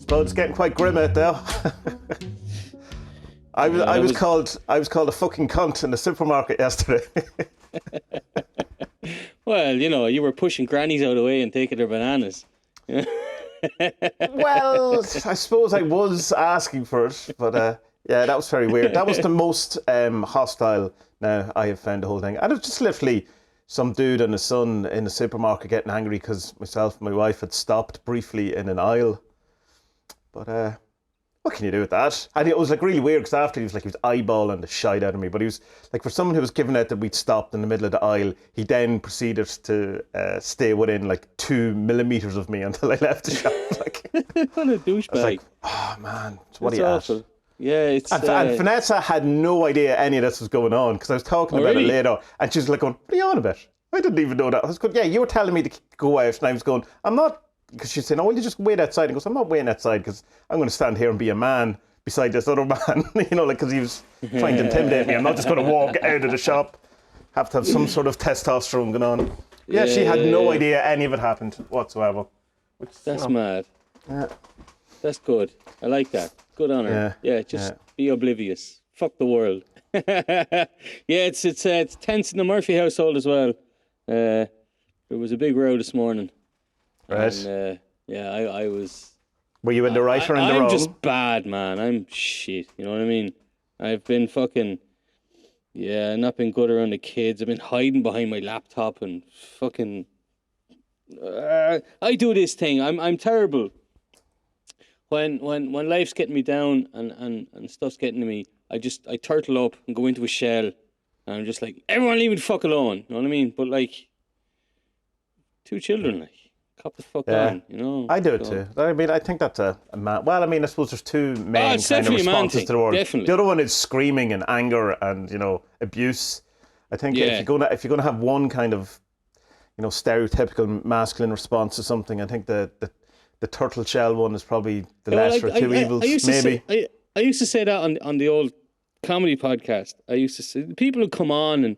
Spud's getting quite grim out there. I was called a fucking cunt in the supermarket yesterday. Well, you were pushing grannies out of the way and taking their bananas. Well, I suppose I was asking for it, but yeah, that was very weird. That was the most hostile now I have found the whole thing. And it was just literally some dude and his son in the supermarket getting angry because myself and my wife had stopped briefly in an aisle. But what can you do with that? And it was like really weird because after he was eyeballing the shite out of me. But he was like, for someone who was giving out that we'd stopped in the middle of the aisle, he then proceeded to stay within like 2 millimeters of me until I left the shop. Like, what a douchebag! I was like, oh man, what are you awful. at? Yeah, it's. And Vanessa had no idea any of this was going on because I was talking about it later, and she was like, going, "What are you on about? I didn't even know that." I was going, "Yeah, you were telling me to go out," and I was going, "I'm not." Because she's saying, "Oh, will you just wait outside?" And goes, "I'm not waiting outside because I'm going to stand here and be a man beside this other man." Because he was trying to intimidate me. I'm not just going to walk out of the shop. Have to have some sort of testosterone going on. Yeah, she had no idea any of it happened whatsoever. That's mad. Yeah. That's good. I like that. Good on her. Yeah, just be oblivious. Fuck the world. Yeah, it's tense in the Murphy household as well. There was a big row this morning. Right. And, I was... Were you in the right or in the wrong? I'm just bad, man. I'm shit. You know what I mean? I've been fucking... Yeah, not been good around the kids. I've been hiding behind my laptop and fucking... I do this thing. I'm terrible. When life's getting me down and stuff's getting to me, I turtle up and go into a shell, and I'm just like, everyone leave me the fuck alone. You know what I mean? But like, 2 children, like, cop the fuck on, I do it too. I mean, I think that's a man. Well, I mean, I suppose there's 2 main kind of responses to the world. Definitely. The other one is screaming and anger and abuse. I think if you're gonna have one kind of stereotypical masculine response to something, I think the turtle shell one is probably the lesser of 2 evils, maybe. I used to say that on the old comedy podcast. I used to say people would come on and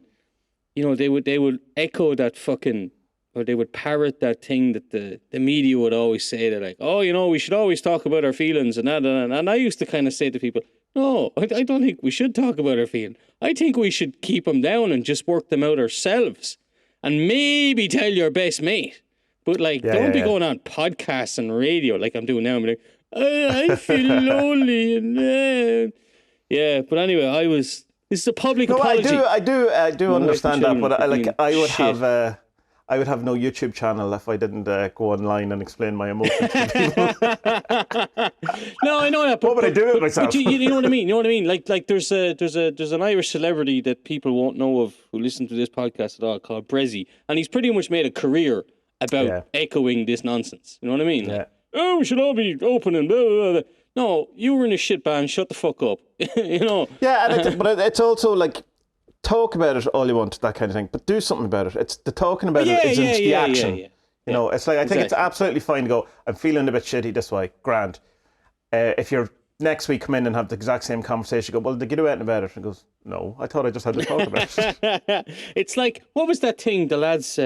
they would echo that fucking, or they would parrot that thing that the media would always say. They're like, oh, we should always talk about our feelings and that. And I used to kind of say to people, no, I don't think we should talk about our feelings. I think we should keep them down and just work them out ourselves. And maybe tell your best mate. But don't be going on podcasts and radio like I'm doing now. I'm like, I feel lonely. And yeah, but anyway, this is a public apology. I do understand that, but I would have no YouTube channel if I didn't go online and explain my emotions to people. No, I know that. But, what would I do with myself? But you know what I mean? You know what I mean? Like there's an Irish celebrity that people won't know of who listen to this podcast at all called Brezzy, and he's pretty much made a career about echoing this nonsense. You know what I mean? Yeah. Like, oh, we should all be open and blah, blah, blah. No, you were in a shit band. Shut the fuck up. Yeah, and but it's also like, talk about it all you want, that kind of thing, but do something about it. It's the talking about it isn't the action. Yeah. It's like, I think it's absolutely fine to go, I'm feeling a bit shitty this way, grand. If you're next week come in and have the exact same conversation, go, well, did you do anything about it? And goes, no, I thought I just had to talk about it. It's like, what was that thing the lads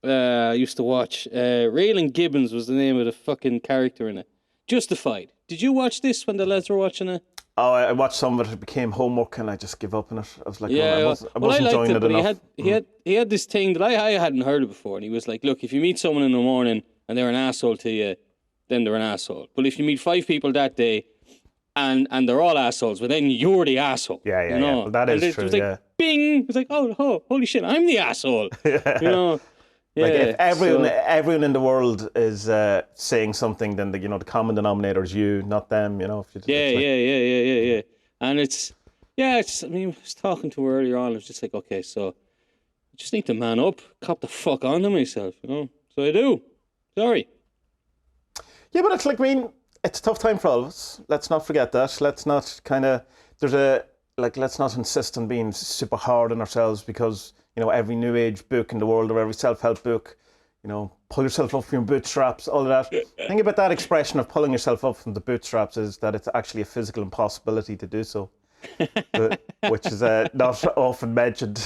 used to watch? Raylan Gibbons was the name of the fucking character in it. Justified. Did you watch this when the lads were watching it? Oh, I watched some of it. It became homework, and I just give up on it. I was like, I wasn't liked enjoying it enough. He had this thing that I hadn't heard of before, and he was like, look, if you meet someone in the morning and they're an asshole to you, then they're an asshole. But if you meet 5 people that day and they're all assholes, well, then you're the asshole. Yeah. Well, that is true. It was like, bing. It was like, oh, holy shit, I'm the asshole. Yeah, like if everyone in the world is saying something, then the common denominator is you, not them. Yeah. And it's I mean, I was talking to her earlier on. I was just like, okay, so I just need to man up, cop the fuck onto myself, So I do. Sorry. Yeah, but it's like, I mean, it's a tough time for all of us. Let's not forget that. Let's not let's not insist on being super hard on ourselves because every new age book in the world or every self-help book, pull yourself up from your bootstraps, all of that. The thing about that expression of pulling yourself up from the bootstraps is that it's actually a physical impossibility to do so, which is not often mentioned.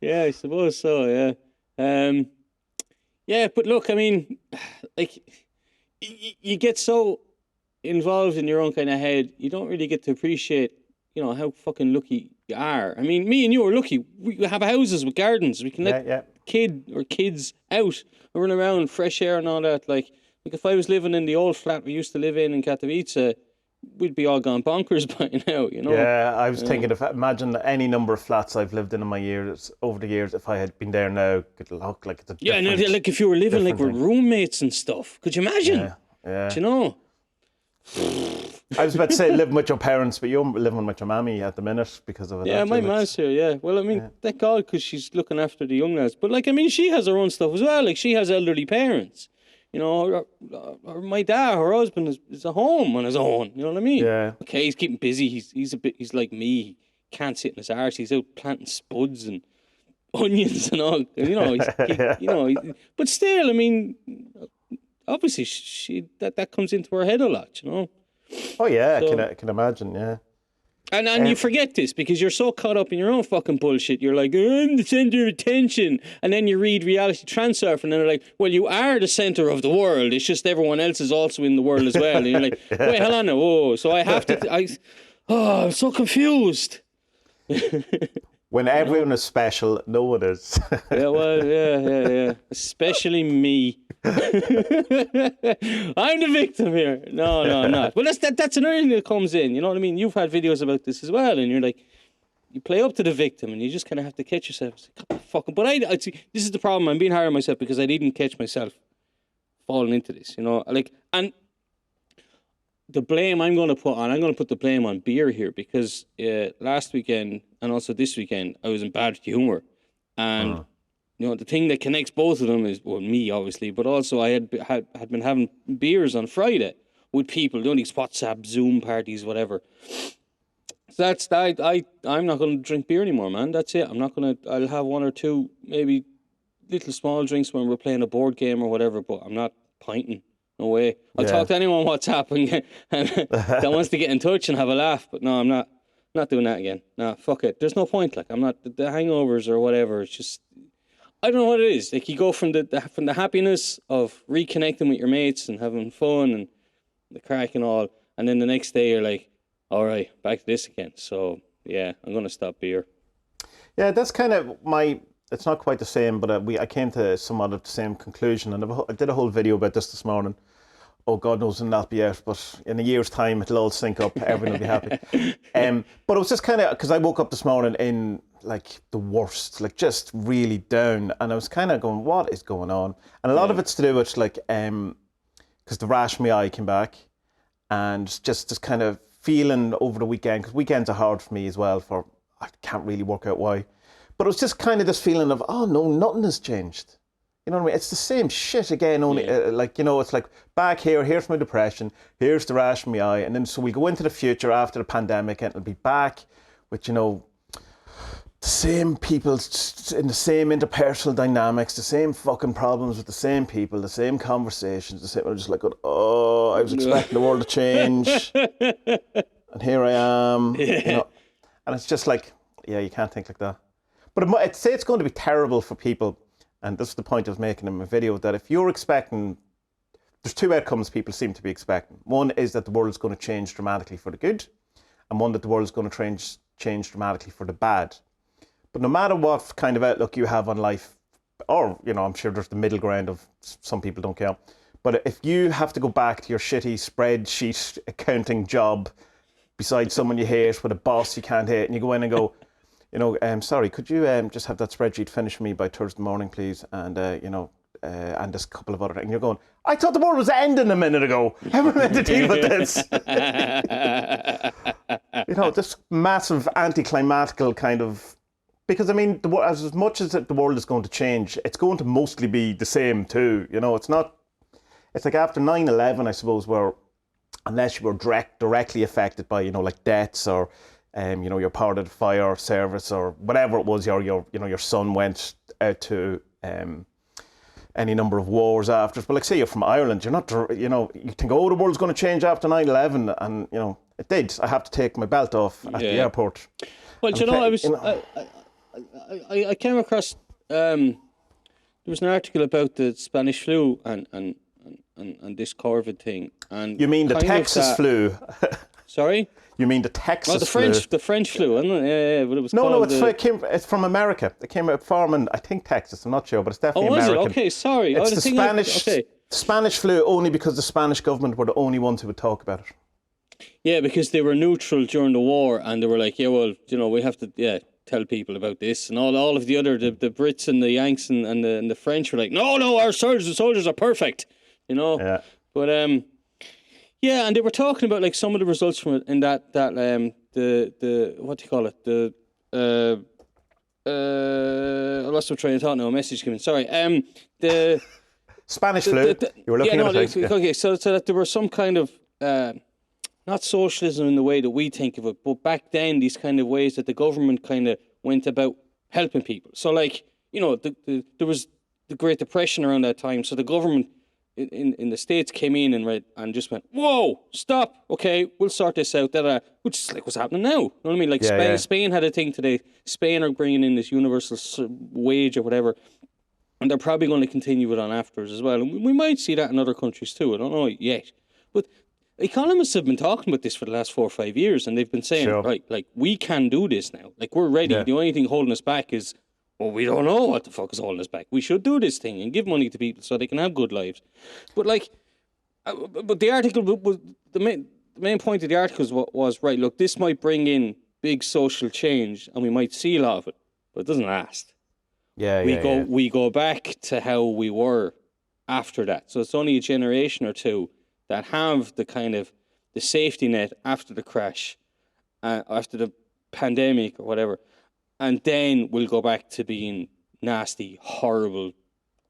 Yeah, I suppose so, yeah. Yeah, but look, I mean, like, you get so involved in your own kind of head, you don't really get to appreciate, you know, how fucking lucky you are. I mean, me and you are lucky. We have houses with gardens. We can let kids out and run around, fresh air and all that. Like if I was living in the old flat we used to live in Katowice, we'd be all gone bonkers by now, you know. Yeah, I was thinking, imagine any number of flats I've lived in my years, over the years, if I had been there now, it'd look like it's a yeah, no, like if you were living like with roommates and stuff, could you imagine? Yeah. Do you know? I was about to say living with your parents, but you're living with your mammy at the minute because of it. Yeah, my mom's here, yeah. Well, I mean, thank God, because she's looking after the young lads. But, like, I mean, she has her own stuff as well. Like, she has elderly parents. You know, or my dad, her husband, is at home on his own. You know what I mean? Yeah. Okay, he's keeping busy. He's like me. He can't sit in his arse. He's out planting spuds and onions and all. You know, but still, I mean, obviously, that comes into her head a lot, you know? Oh, yeah, so, I can imagine, yeah. And you forget this because you're so caught up in your own fucking bullshit. You're like, I'm the centre of attention. And then you read Reality Transurf and then they're like, well, you are the centre of the world. It's just everyone else is also in the world as well. And you're like, wait, hold on now. Oh, so I have to... I'm so confused. When everyone is special, no one is. Yeah. Especially me. I'm the victim here. No, I'm not. Well, that's another thing that comes in. You know what I mean? You've had videos about this as well, and you're like, you play up to the victim, and you just kind of have to catch yourself. But I see, this is the problem. I'm being hard on myself because I didn't catch myself falling into this. You know, like, and the blame I'm going to put the blame on beer here because last weekend and also this weekend I was in bad humour, and you know the thing that connects both of them is me obviously, but also I had been having beers on Friday with people doing these WhatsApp, Zoom parties, whatever. So that's that. I'm not going to drink beer anymore, man. That's it. I'll have one or two maybe little small drinks when we're playing a board game or whatever, but I'm not pinting. No way. I'll talk to anyone on WhatsApp and that wants to get in touch and have a laugh. But no, I'm not doing that again. No, fuck it. There's no point. Like I'm not the hangovers or whatever. It's just I don't know what it is. Like you go from the happiness of reconnecting with your mates and having fun and the crack and all, and then the next day you're like, all right, back to this again. So yeah, I'm gonna stop beer. Yeah, that's kind of it's not quite the same, but I came to somewhat of the same conclusion, and I did a whole video about this morning. Oh, God knows when that'll be out, but in a year's time, it'll all sync up. Everyone will be happy. But it was just kind of, because I woke up this morning in, like, the worst, like, just really down. And I was kind of going, what is going on? And a lot of it's to do with, like, because the rash in my eye came back. And just kind of feeling over the weekend, because weekends are hard for me as well, I can't really work out why. But it was just kind of this feeling of, oh, no, nothing has changed. You know what I mean? It's the same shit again, only like, you know, it's like back here's my depression, here's the rash in my eye, and then so we go into the future after the pandemic and it'll be back with, you know, the same people in the same interpersonal dynamics, the same fucking problems with the same people, the same conversations, the same, I'm just like, oh, I was expecting the world to change, and here I am, you know, and it's just like, yeah, you can't think like that. But I'd say it's going to be terrible for people. And this is the point I was making in my video, that if you're expecting, there's two outcomes people seem to be expecting. One is that the world is going to change dramatically for the good, and one that the world is going to change dramatically for the bad. But no matter what kind of outlook you have on life, or, you know, I'm sure there's the middle ground of some people don't care, but if you have to go back to your shitty spreadsheet accounting job beside someone you hate with a boss you can't hate, and you go in and go, you know, sorry, could you just have that spreadsheet finished for me by Thursday morning, please? And, you know, and there's a couple of other things. And you're going, I thought the world was ending a minute ago. How am I meant to deal with this? You know, this massive anticlimactical kind of... Because, I mean, as much as the world is going to change, it's going to mostly be the same too. You know, it's not... It's like after 9/11, I suppose, where unless you were directly affected by, you know, like deaths or... you know, you're part of the fire service or whatever it was, your son went out to any number of wars after. But like, say you're from Ireland, you're not, you know, you think, oh, the world's going to change after 9/11, and you know, it did. I have to take my belt off at the airport. Well, you know, I came across there was an article about the Spanish flu and this COVID thing. And You mean the Texas flu? Sorry? You mean the Texas flu? flu? The French flu. I don't know, yeah, but it was No, called it's from America. It came out from, I think, Texas. I'm not sure, but it's definitely American. American. Okay, sorry. It's the Spanish flu, only because the Spanish government were the only ones who would talk about it. Yeah, because they were neutral during the war, and they were like, yeah, well, we have to, tell people about this, and all of the other, the Brits and the Yanks and the French were like, no, our soldiers are perfect, Yeah. But yeah, and they were talking about like some of the results from it in that the what do you call it, I lost my train of thought now. A message came in. Sorry. The Spanish flu. You were looking at it. Okay, so that there was some kind of not socialism in the way that we think of it, but back then these kind of ways that the government kind of went about helping people. So like there was the Great Depression around that time, so the government in the States came in and just went, whoa, stop, okay, we'll sort this out, which is like what's happening now. You know what I mean? Like Spain had a thing today. Spain are bringing in this universal wage or whatever, and they're probably going to continue it on afterwards as well. And we might see that in other countries too. I don't know yet. But economists have been talking about this for the last 4 or 5 years, and they've been saying, right, like, we can do this now. Like, we're ready. Yeah. The only thing holding us back is, well, we don't know what the fuck is holding us back. We should do this thing and give money to people so they can have good lives. But like, but the article was the main point of the article was right. Look, this might bring in big social change, and we might see a lot of it, but it doesn't last. We go back to how we were after that. So it's only a generation or two that have the kind of the safety net after the crash, after the pandemic or whatever. And then we'll go back to being nasty, horrible,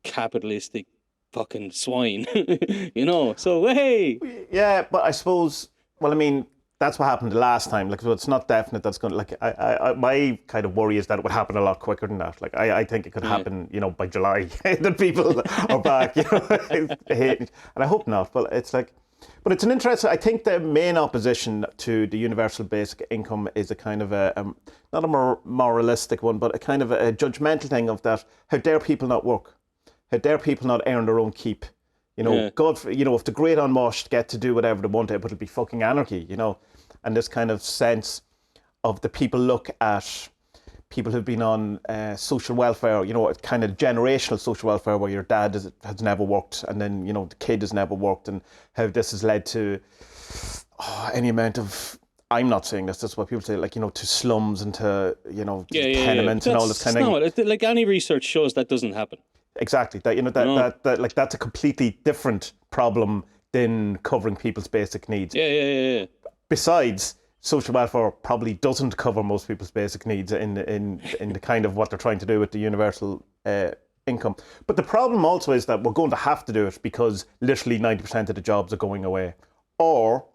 capitalistic fucking swine, So, hey! Yeah, but I suppose, well, I mean, that's what happened the last time. Like, so it's not definite that's going to, like, I my kind of worry is that it would happen a lot quicker than that. Like, I think it could happen, by July, that people are back, hating. And I hope not, but it's like, but it's an interesting, I think the main opposition to the universal basic income is a kind of not a more moralistic one, but a kind of a judgmental thing of that, how dare people not work? How dare people not earn their own keep? God, if the great unwashed get to do whatever they want, it'll be fucking anarchy, And this kind of sense of the people look at people who've been on social welfare, kind of generational social welfare where your dad has never worked and then, the kid has never worked, and how this has led to any amount of, I'm not saying this, that's what people say, like, to slums and to, tenements and all this kind of thing. Like any research shows that doesn't happen. Exactly. That like that's a completely different problem than covering people's basic needs. Yeah. Besides, social welfare probably doesn't cover most people's basic needs in the kind of what they're trying to do with the universal income. But the problem also is that we're going to have to do it because literally 90% of the jobs are going away, or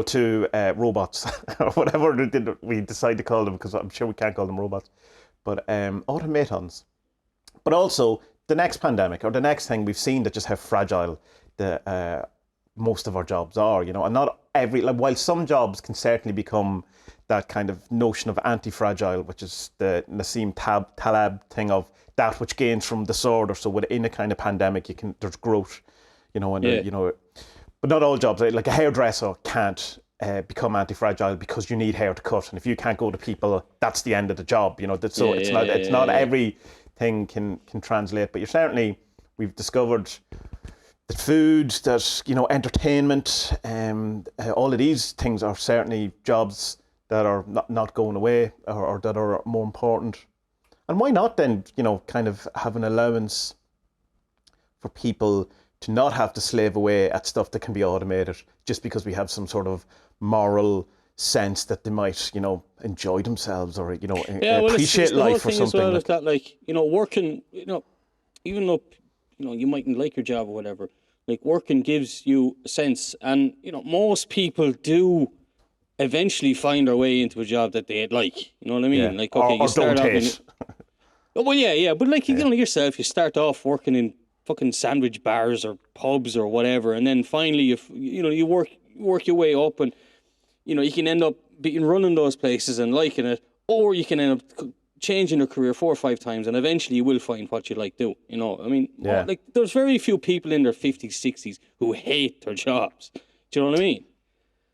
to robots or whatever we decide to call them, because I'm sure we can't call them robots, but automatons. But also the next pandemic or the next thing, we've seen that just how fragile the most of our jobs are, and not every, like, while some jobs can certainly become that kind of notion of anti-fragile, which is the Nassim Taleb thing of that which gains from disorder. So within a kind of pandemic, there's growth, but not all jobs. Like a hairdresser can't become anti-fragile because you need hair to cut, and if you can't go to people, that's the end of the job. So it's not everything can translate, but we've discovered that food, that entertainment, all of these things are certainly jobs that are not going away, or that are more important. And why not then, kind of have an allowance for people to not have to slave away at stuff that can be automated, just because we have some sort of moral sense that they might, enjoy themselves or, appreciate life or something. As well, is that, like, working, even though, you mightn't like your job or whatever, like, working gives you a sense, and most people do eventually find their way into a job that they like. You know what I mean? Yeah. Like, okay, you start off. Well, yeah, but like yourself, you start off working in fucking sandwich bars or pubs or whatever, and then finally you work your way up, and you can end up running those places and liking it, or you can end up changing your career 4 or 5 times, and eventually you will find what you like do. You know, I mean, like there's very few people in their 50s, 60s who hate their jobs. Do you know what I mean?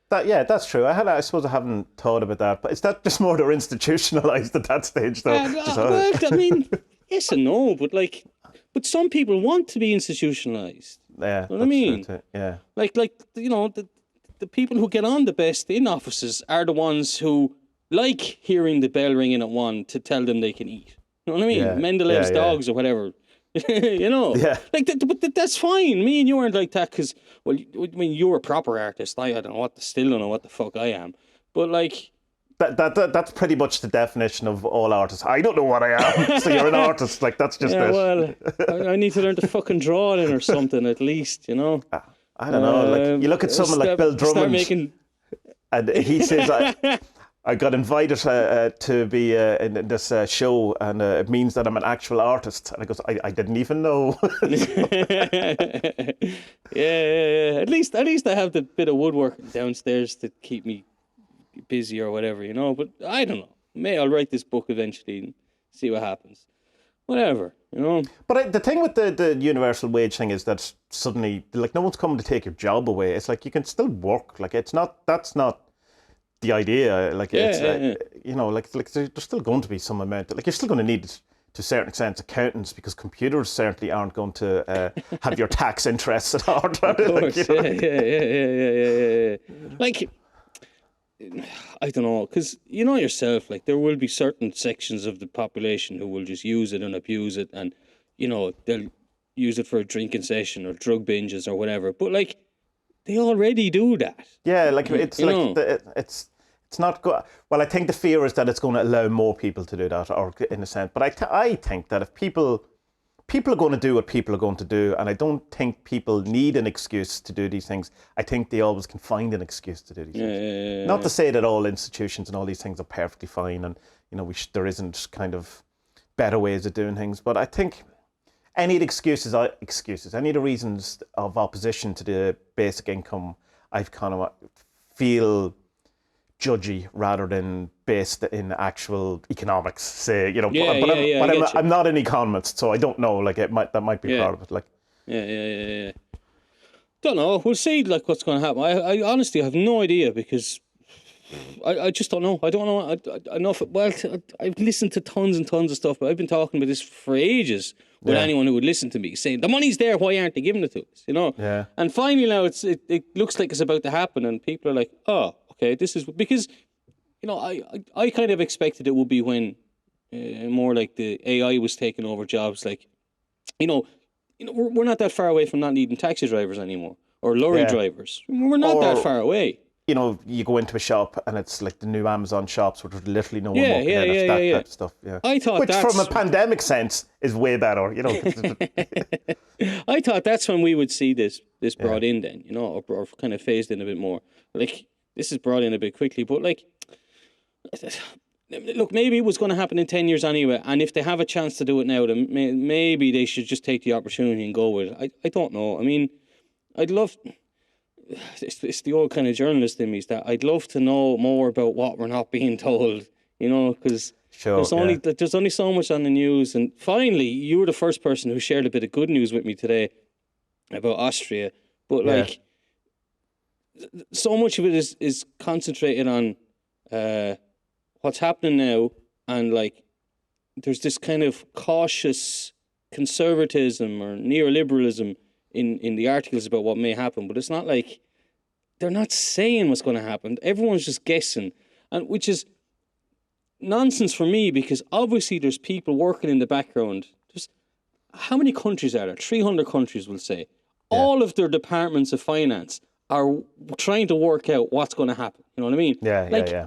That's true. I suppose I haven't thought about that, but is that just more they're institutionalized at that stage, though? Well, I mean, yes and no, but some people want to be institutionalized. Yeah, you know what I mean? True too. Yeah, like you know, the people who get on the best in offices are the ones who like hearing the bell ringing at 1 to tell them they can eat. You know what I mean? Mendelev's dogs or whatever. You know? Yeah. Like, but that's fine. Me and you aren't like that because, well, I mean, you're a proper artist. I don't know still don't know what the fuck I am. But, like... That's pretty much the definition of all artists. I don't know what I am, so you're an artist. Like, that's just it. Well, I need to learn to fucking draw then or something at least, you know? I don't know. Like, you look at someone like Bill Drummond, and he says, I got invited to be in this show, and it means that I'm an actual artist. And I goes, I didn't even know. yeah. At least I have the bit of woodworking downstairs to keep me busy or whatever, you know. But I don't know. Maybe I'll write this book eventually and see what happens. Whatever, you know. But the thing with the universal wage thing is that suddenly, like, no one's coming to take your job away. It's like you can still work. Like, that's not the idea. Like, you know, like there's still going to be some amount. Like, you're still going to need, to a certain extent, accountants, because computers certainly aren't going to have your tax interests at heart. Of course, like, yeah. Like, I don't know, because you know yourself, like, there will be certain sections of the population who will just use it and abuse it, and, you know, they'll use it for a drinking session or drug binges or whatever. But, like, they already do that. Yeah, like, it's like, it's not good. Well, I think the fear is that it's going to allow more people to do that, or in a sense. But I think that if people are going to do what people are going to do, and I don't think people need an excuse to do these things. I think they always can find an excuse to do these things. Not to say that all institutions and all these things are perfectly fine, and, you know, there isn't kind of better ways of doing things. But I think any of the excuses, any of the reasons of opposition to the basic income, I've kind of feel judgy rather than based in actual economics, say, you know. I'm not an economist, so I don't know. Like, that might be part of it. Like, yeah. Don't know. We'll see. Like, what's going to happen. I honestly have no idea, because I just don't know. I don't know enough. Well, I've listened to tons and tons of stuff, but I've been talking about this for ages with anyone who would listen to me, saying the money's there. Why aren't they giving it to us? You know. Yeah. And finally now it looks like it's about to happen, and people are like, oh. Okay, this is because, you know, I kind of expected it would be when more like the AI was taking over jobs. Like, you know, we're not that far away from not needing taxi drivers anymore, or lorry drivers. We're not that far away. You know, you go into a shop and it's like the new Amazon shops where there's literally no one walking in. It's that type of stuff. Yeah, I thought which from a pandemic sense is way better. You know, I thought that's when we would see this brought in then. You know, or kind of phased in a bit more. Like, this is brought in a bit quickly, but, like, look, maybe it was going to happen in 10 years anyway, and if they have a chance to do it now, then maybe they should just take the opportunity and go with it. I don't know. I mean, I'd love... It's the old kind of journalist in me, is that I'd love to know more about what we're not being told, you know, because there's only so much on the news. And finally, you were the first person who shared a bit of good news with me today about Austria, but, like... So much of it is concentrated on what's happening now, and, like, there's this kind of cautious conservatism or neoliberalism in the articles about what may happen, but it's not like they're not saying what's going to happen. Everyone's just guessing, and which is nonsense for me, because obviously there's people working in the background. There's how many countries are there? 300 countries, we'll say. Yeah. All of their departments of finance are trying to work out what's going to happen. You know what I mean? Yeah.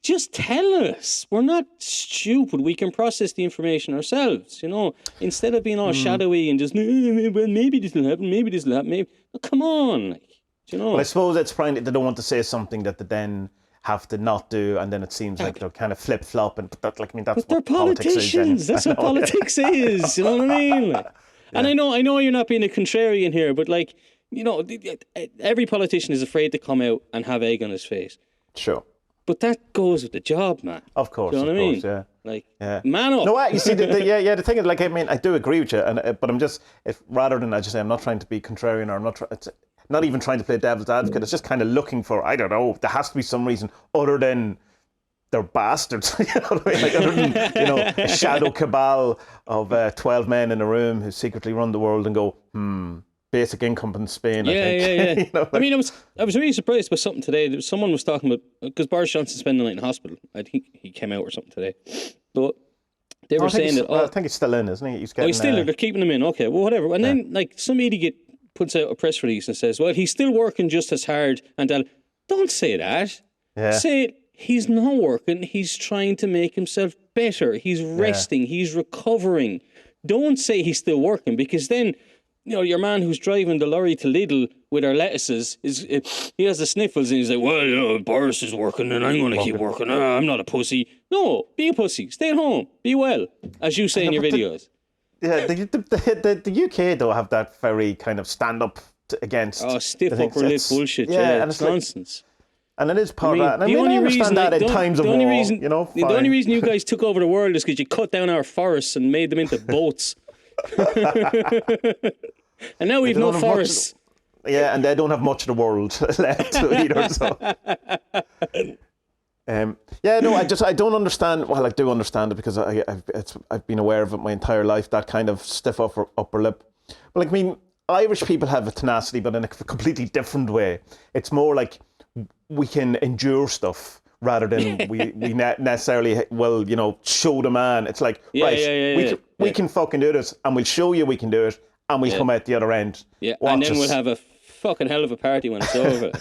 Just tell us. We're not stupid. We can process the information ourselves, you know, instead of being all shadowy and just, well, maybe this will happen, maybe this will happen, maybe. Oh, come on. Like, you know. Well, I suppose it's probably they don't want to say something that they then have to not do, and then it seems like they're kind of flip-flop, and that's but they're politicians. That's what politics is. You know what I mean? Like, and I know you're not being a contrarian here, but, like, you know, every politician is afraid to come out and have egg on his face. Sure. But that goes with the job, man. Of course, you know what I mean? Yeah. Like, man up. No, you see, the thing is, like, I mean, I do agree with you, but I'm just, rather than I just say I'm not trying to be contrarian, or I'm not even trying to play devil's advocate. It's just kind of looking for, I don't know, there has to be some reason other than they're bastards. You know what I mean? Like, other than, a shadow cabal of 12 men in a room who secretly run the world and go, basic income in Spain, I think. Yeah. I mean, I was really surprised by something today. Someone was talking about, because Boris Johnson spent the night in hospital. I think he came out or something today. But they were saying that... I think he's still in, isn't he? He's still, they're keeping him in. Okay, well, whatever. And then, like, some idiot puts out a press release and says, well, he's still working just as hard. And don't say that. Yeah. Say, he's not working. He's trying to make himself better. He's resting. He's recovering. Don't say he's still working, because then... your man who's driving the lorry to Lidl with our lettuces, he has the sniffles and he's like, well, Boris is working and I'm going to keep working. I'm not a pussy. No, be a pussy. Stay at home. Be well, as you say in your videos. The UK, though, have that very kind of stand-up against... Oh, stiff upper lip bullshit. Yeah, it's nonsense. And it is part of that. And I understand that in times of war, The only reason you guys took over the world is because you cut down our forests and made them into boats. And now we've no forests. And they don't have much of the world left either. So, I don't understand. Well, I do understand it because I've been aware of it my entire life. That kind of stiff upper lip. But like, I mean, Irish people have a tenacity, but in a completely different way. It's more like we can endure stuff rather than we necessarily show the man. It's like we can fucking do this, and we'll show you we can do it. And we'll come out the other end. Yeah, and then we'll have a fucking hell of a party when it's over.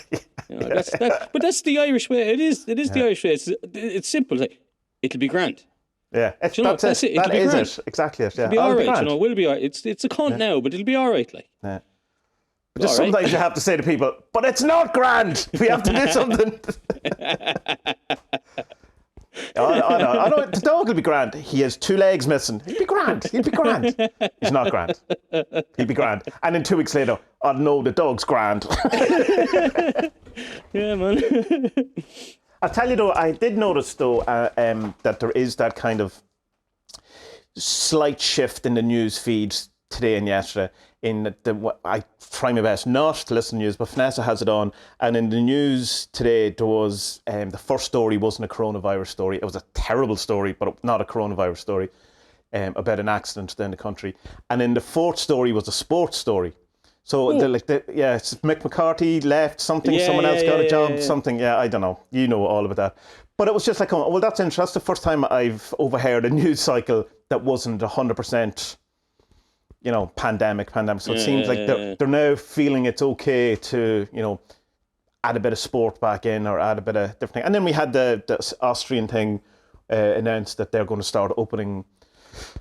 But that's the Irish way. It is the Irish way. It's simple. Like, it'll be grand. Yeah, that's it. That is it. Exactly it. Yeah, it'll be all right. We'll be all right. It's a cunt now, but it'll be all right. Like. Yeah. But just sometimes you have to say to people, but it's not grand. We have to do something. I know. The dog will be grand. He has 2 legs missing. He'll be grand. He's not grand. He'll be grand. And then 2 weeks later, oh no, the dog's grand. Yeah, man. I'll tell you though, I did notice though that there is that kind of slight shift in the news feeds today and yesterday. I try my best not to listen to news, but Vanessa has it on. And in the news today, there was the first story wasn't a coronavirus story. It was a terrible story, but not a coronavirus story, about an accident down the country. And then the fourth story was a sports story. So Mick McCarthy left something, someone else got a job, something. Yeah, I don't know. You know all about that. But it was just like, well, that's interesting. That's the first time I've overheard a news cycle that wasn't 100%. Pandemic. So it seems like they're now feeling it's okay to, add a bit of sport back in or add a bit of different thing. And then we had the Austrian thing announced that they're going to start opening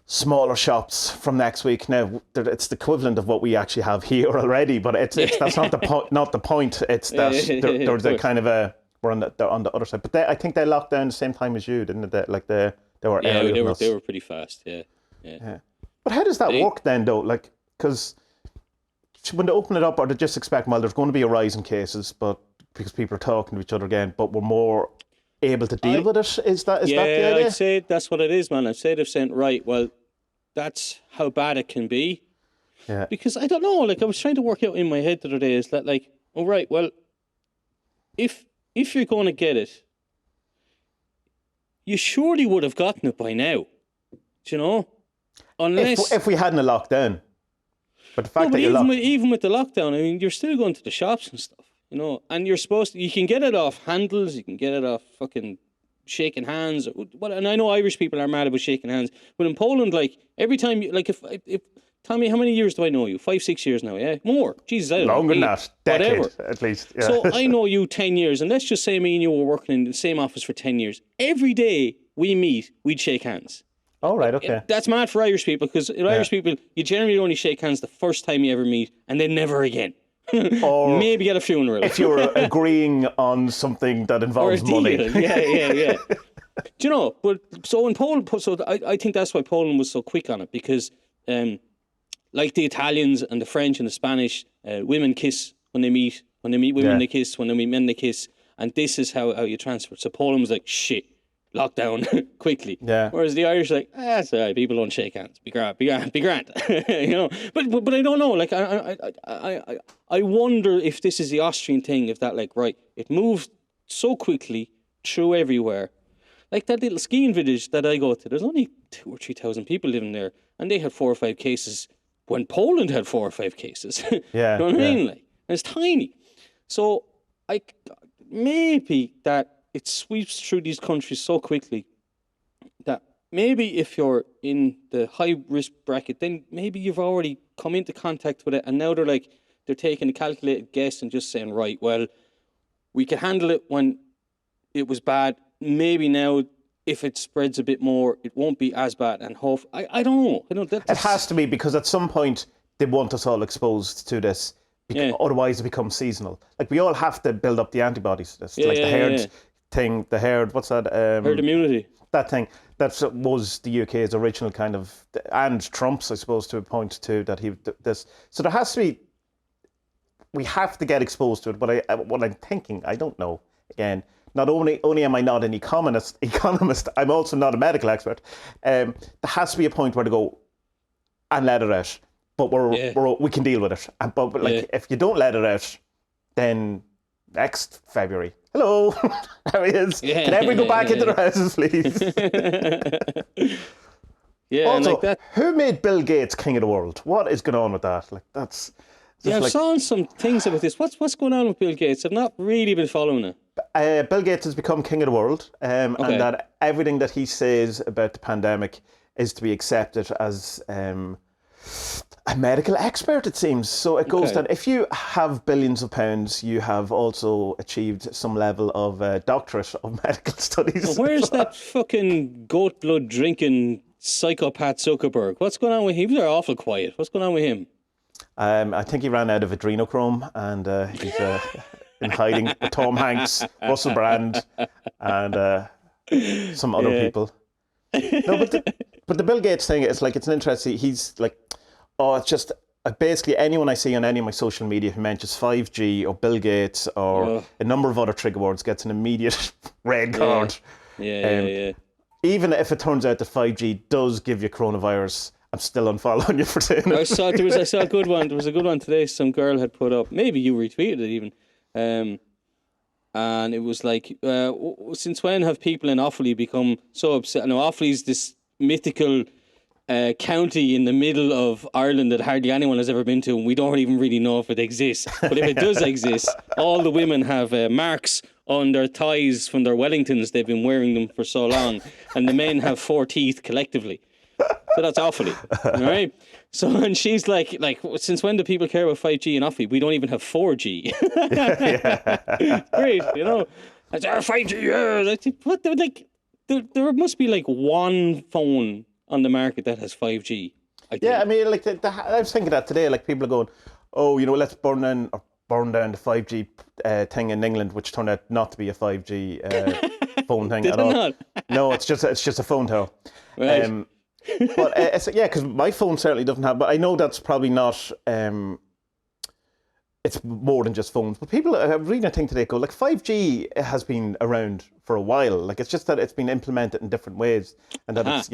smaller shops from next week. Now, it's the equivalent of what we actually have here already, but that's not the point. It's that there's a kind of we're on the other side. But I think they locked down the same time as you, didn't they? Like they were earlier. They were pretty fast. Yeah. But how does that work then, though? Like, because when they open it up, or they just expect, well, there's going to be a rise in cases, but because people are talking to each other again, but we're more able to deal with it? Is that the idea? I'd say that's what it is, man. I'd say they've said, right, well, that's how bad it can be. Yeah. Because I don't know, like, I was trying to work out in my head the other day, is that, like, all right, well, if you're going to get it, you surely would have gotten it by now. Do you know? Unless if we hadn't a lockdown, but the fact that even with the lockdown, I mean, you're still going to the shops and stuff, and you can get it off handles, you can get it off fucking shaking hands. And I know Irish people are mad about shaking hands, but in Poland, like every time, if Tommie, how many years do I know you? 5-6 years now, yeah, more. Jesus, I don't know. Longer than that, decade whatever. At least. Yeah. So I know you 10 years, and let's just say me and you were working in the same office for 10 years. Every day we meet, we'd shake hands. Oh, right, okay. That's mad for Irish people, because Irish people, you generally only shake hands the first time you ever meet, and then never again. Or maybe at a funeral. If you're agreeing on something that involves money. Yeah. Do you know, but so in Poland, I think that's why Poland was so quick on it, because like the Italians and the French and the Spanish, women kiss when they meet women, they kiss, when they meet men, they kiss, and this is how you transfer. So Poland was like, shit. lockdown quickly. Yeah. Whereas the Irish are like, it's all right, people don't shake hands. Be grand. You know. But I don't know. Like I wonder if this is the Austrian thing. If that like right, it moves so quickly through everywhere. Like that little skiing village that I go to, there's only 2,000 or 3,000 people living there, and they had 4 or 5 cases when Poland had 4 or 5 cases. Yeah, you know what I mean? Like, and it's tiny. So maybe that it sweeps through these countries so quickly that maybe if you're in the high risk bracket, then maybe you've already come into contact with it, and now they're taking a calculated guess and just saying, right, well, we could handle it when it was bad. Maybe now, if it spreads a bit more, it won't be as bad. And hope I don't know. It has to be, because at some point they want us all exposed to this. Otherwise, it becomes seasonal. Like we all have to build up the antibodies to this. The herd thing. The herd. What's that? Herd immunity. That thing. That was the UK's original kind of, and Trump's, I suppose, to a point too. That this. So there has to be. We have to get exposed to it. But what I'm thinking, I don't know. Again. Not only am I not an economist, I'm also not a medical expert. There has to be a point where to go and let it out. But we can deal with it. But if you don't let it out, then next February, hello, how he is. Yeah. Can everyone go back into their houses, please? Also, like that. Who made Bill Gates king of the world? What is going on with that? Like that's. I've seen some things about this. What's going on with Bill Gates? I've not really been following it. Bill Gates has become king of the world, and that everything that he says about the pandemic is to be accepted as a medical expert, it seems. So it goes that if you have billions of pounds, you have also achieved some level of doctorate of medical studies. Where's that fucking goat blood drinking psychopath Zuckerberg? What's going on with him? He was awful quiet. What's going on with him? I think he ran out of adrenochrome, and he's in hiding with Tom Hanks, Russell Brand, and some other people. No, but the Bill Gates thing is like, it's an interesting. He's like, it's just basically anyone I see on any of my social media who mentions 5G or Bill Gates or a number of other trigger words gets an immediate red card. Yeah. Even if it turns out that 5G does give you coronavirus, I'm still unfollowing you for saying it. I saw a good one. There was a good one today. Some girl had put up. Maybe you retweeted it even. And it was like, since when have people in Offaly become so upset? Now, Offaly's this mythical county in the middle of Ireland that hardly anyone has ever been to, and we don't even really know if it exists. But if it does exist, all the women have marks on their thighs from their Wellingtons. They've been wearing them for so long, and the men have 4 teeth collectively. So that's Offaly, all right? So, and she's like, since when do people care about 5G in Offaly? We don't even have 4G. Great, you know. It's our 5G, there must be like one phone on the market that has 5G. I mean, like, I was thinking that today, like, people are going, let's burn down the 5G thing in England, which turned out not to be a 5G phone thing at all. Not? No, it's just a phone tower. Right. But because my phone certainly doesn't have. But I know that's probably not. It's more than just phones. But people are reading a thing today go like 5G has been around for a while. Like it's just that it's been implemented in different ways, and that it's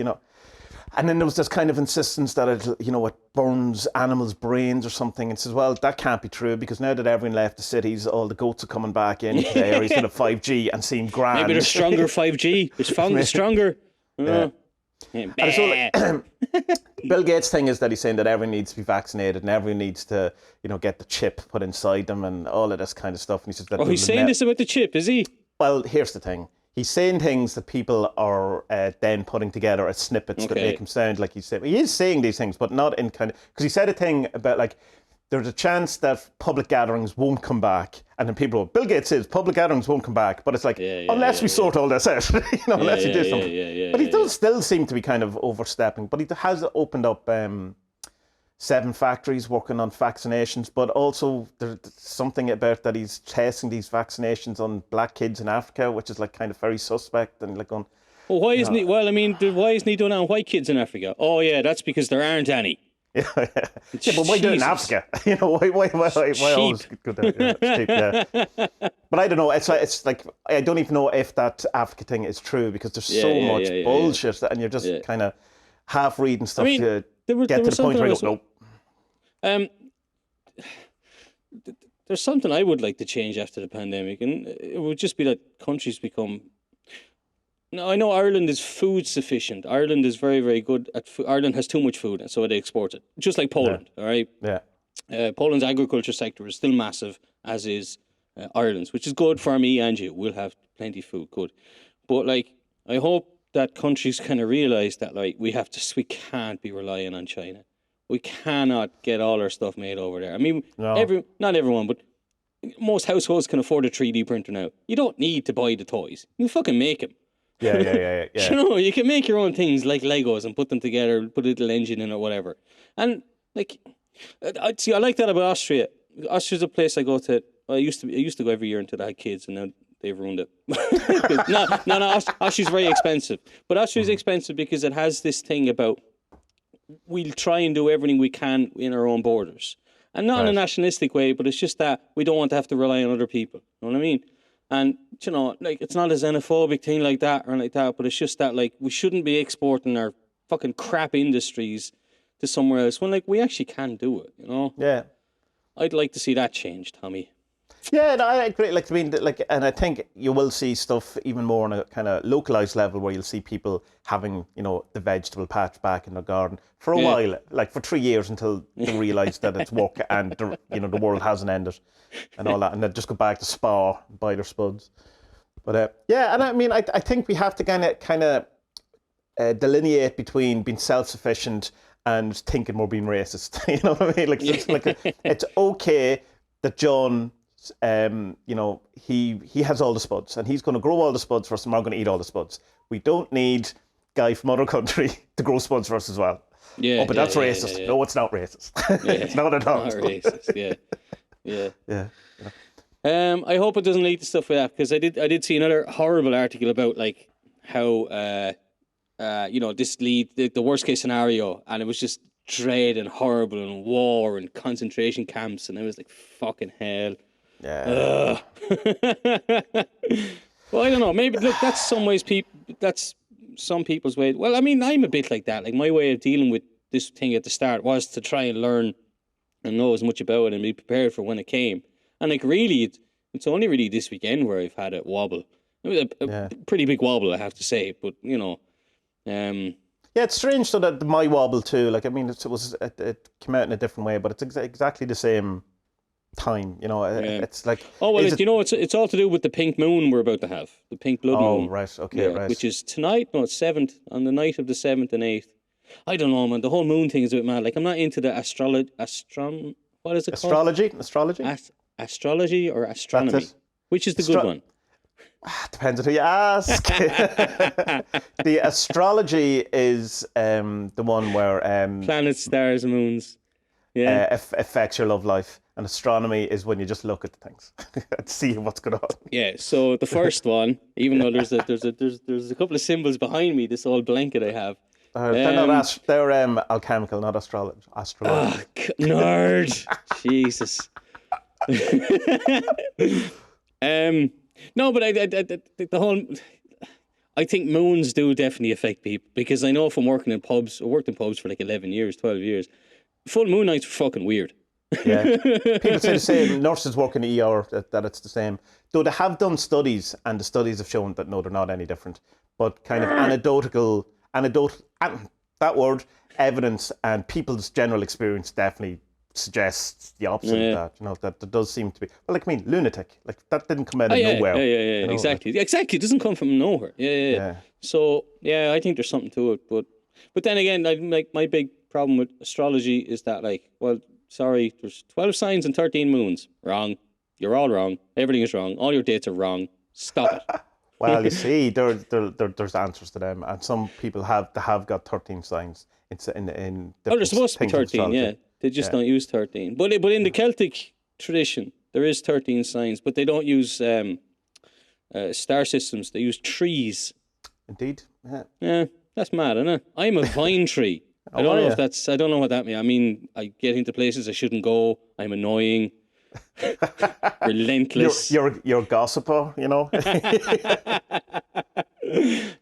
And then there was this kind of insistence that it burns animals' brains or something. And says, well, that can't be true because now that everyone left the cities, all the goats are coming back into the areas that have 5G and seem grand. Maybe there's stronger 5G. It's found stronger. Yeah. And so, Bill Gates' thing is that he's saying that everyone needs to be vaccinated and everyone needs to, get the chip put inside them and all of this kind of stuff. And he says that. He's saying this about the chip, is he? Well, here's the thing. He's saying things that people are then putting together as snippets that make him sound like he's saying. He is saying these things, but not in kind of because he said a thing about like there's a chance that public gatherings won't come back, and then people go, Bill Gates says public gatherings won't come back, but it's like unless we sort all this out, unless you do something. But he does still seem to be kind of overstepping. But he has opened up 7 factories working on vaccinations, but also there's something about that he's testing these vaccinations on black kids in Africa, which is like kind of very suspect and like on. Well, why isn't he? Well, I mean, why isn't he doing it on white kids in Africa? Oh yeah, that's because there aren't any. Yeah, but why do it in Africa? You know, why always go there? Yeah, it's cheap, yeah. But I don't know. It's like I don't even know if that Africa thing is true because there's so much bullshit and you're just kind of half reading stuff to get to the point where you go, nope. There's something I would like to change after the pandemic, and it would just be that countries become. Now, I know Ireland is food sufficient. Ireland is very, very good at food. Ireland has too much food, and so they export it. Just like Poland, all right? Yeah. Poland's agriculture sector is still massive, as is Ireland's, which is good for me and you. We'll have plenty of food, good. But, like, I hope that countries kind of realise that, like, we can't be relying on China. We cannot get all our stuff made over there. I mean, not everyone, but most households can afford a 3D printer now. You don't need to buy the toys. You fucking make them. Yeah. You know, you can make your own things like Legos and put them together, put a little engine in or whatever. And like, I like that about Austria. Austria's a place I go to. I used to go every year until I had kids, and now they've ruined it. No. Austria's very expensive, but Austria's expensive because it has this thing about we'll try and do everything we can in our own borders, and not in a nationalistic way, but it's just that we don't want to have to rely on other people. You know what I mean? And, you know, like, it's not a xenophobic thing like that or like that, but it's just that, like, we shouldn't be exporting our fucking crap industries to somewhere else when, like, we actually can do it, you know? Yeah. I'd like to see that change, Tommie. Yeah, no, I agree. Like, I mean, like, and I think you will see stuff even more on a kind of localized level where you'll see people having, you know, the vegetable patch back in their garden for a while, like for 3 years until they realise that it's work and, the world hasn't ended and all that. And then just go back to Spa, buy their spuds. But yeah, and I mean, I think we have to kind of delineate between being self-sufficient and thinking we're being racist. You know what I mean? Like, it's okay that John... he has all the spuds and he's going to grow all the spuds for us and we're going to eat all the spuds. We don't need guy from other country to grow spuds for us as well. Yeah. But that's racist. Yeah. No, it's not racist. It's not at all. Not racist. Yeah. I hope it doesn't lead to stuff like that because I did see another horrible article about like how this the worst case scenario, and it was just dread and horrible and war and concentration camps, and it was like fucking hell. Yeah. Well, I don't know. Maybe look, that's some people's way. Well, I mean, I'm a bit like that. Like my way of dealing with this thing at the start was to try and learn and know as much about it and be prepared for when it came. And like really, it's only really this weekend where I've had a wobble. It was a pretty big wobble, I have to say. But you know, yeah, it's strange. So that my wobble too. Like I mean, it came out in a different way, but it's exactly the same time, you know. It's like it's all to do with the pink moon we're about to have, the pink blood moon. Oh right, okay, right. Which is tonight. No, it's 7th, on the night of the 7th and 8th. I don't know, man. The whole moon thing is a bit mad. Like I'm not into the what is it called? Astrology or astronomy? Which is the good one? Depends on who you ask. The astrology is the one where planets, stars, moons. Yeah, affects your love life. And astronomy is when you just look at the things and see what's going on. Yeah. So the first one, even though there's a couple of symbols behind me, this old blanket I have. They're alchemical, not astrology. Nerd. Jesus. No, but I think moons do definitely affect people because I know from working in pubs. I worked in pubs for like 11 years, 12 years. Full moon nights are fucking weird. Yeah, people say the same. Nurses work in the ER that it's the same. Though they have done studies, and the studies have shown that no, they're not any different. But kind of anecdotal, that word, evidence, and people's general experience definitely suggests the opposite of that. You know, that there does seem to be. Well, like I mean, lunatic, like that didn't come out of nowhere. Yeah. You know, exactly. It doesn't come from nowhere. Yeah. So I think there's something to it. But then again, like my big problem with astrology is that sorry, there's 12 signs and 13 moons. Wrong. You're all wrong. Everything is wrong. All your dates are wrong. Stop it. Well, you see, there's answers to them, and some people have got 13 signs in they're supposed to be 13. Yeah, they just don't use 13. But in the Celtic tradition, there is 13 signs, but they don't use star systems. They use trees. Indeed. Yeah, that's mad, isn't it? I'm a vine tree. I don't know if that's. I don't know what that means. I mean, I get into places I shouldn't go. I'm annoying, relentless. You're a gossiper, you know.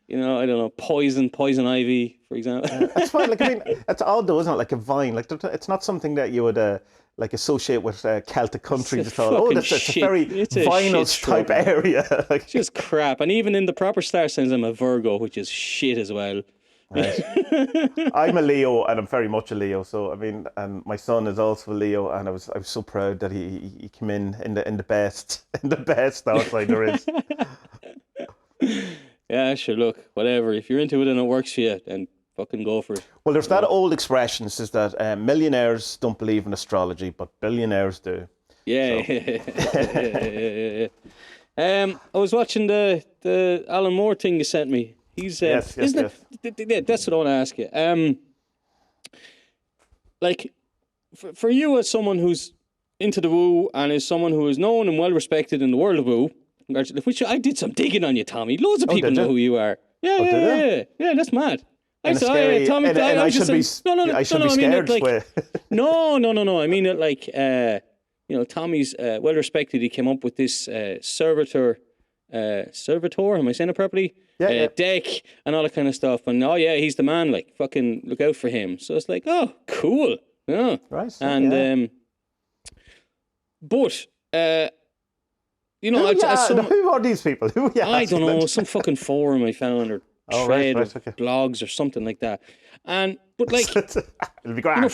You know, I don't know, poison ivy, for example. That's fine. Like, I mean, it's odd though, isn't it? Like a vine. Like, it's not something that you would like associate with Celtic countries at all. Oh, it's a very vinyl type area. Like, just crap. And even in the proper star signs, I'm a Virgo, which is shit as well. Right. I'm a Leo, and I'm very much a Leo. So I mean, and my son is also a Leo, and I was so proud that he came in the best star sign there is. Yeah, sure. Look, whatever. If you're into it and it works for you, then fucking go for it. Well, there's that old expression says that millionaires don't believe in astrology, but billionaires do. Yeah. So. I was watching the Alan Moore thing you sent me. He's yes. That's what I want to ask you. Like, for you as someone who's into the woo and is someone who is known and well respected in the world of woo, which I did some digging on you, Tommie. Loads of people know who you are. Yeah. That's mad. I said, Tommie, I should be scared. No. I mean it like, you know, Tommie's well respected. He came up with this servitor. Am I saying it properly? Yeah. Deck and all that kind of stuff. And he's the man. Like, fucking look out for him. So it's like, oh, cool. Yeah. Right. And but you know, who are these people? I don't know. Some fucking forum I found or thread or blogs or something like that. But like, it'll be grand.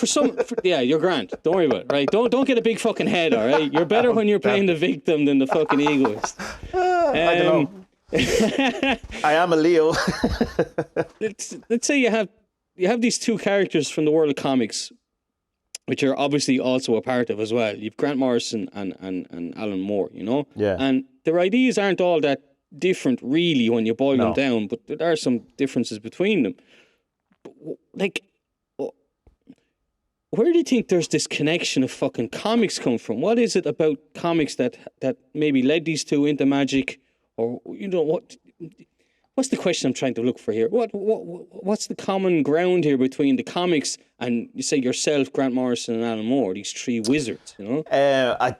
You know, you're grand. Don't worry about it, right? Don't get a big fucking head, all right? You're better when you're playing the victim than the fucking egoist. I don't know. I am a Leo. Let's say you have these two characters from the world of comics, which are obviously also a part of as well. You've Grant Morrison and Alan Moore, you know? Yeah. And their ideas aren't all that different, really, when you boil them down, but there are some differences between them. But, like, where do you think there's this connection of fucking comics come from? What is it about comics that maybe led these two into magic? Or, you know, what's the question I'm trying to look for here? What's the common ground here between the comics and, you say, yourself, Grant Morrison and Alan Moore, these three wizards, you know?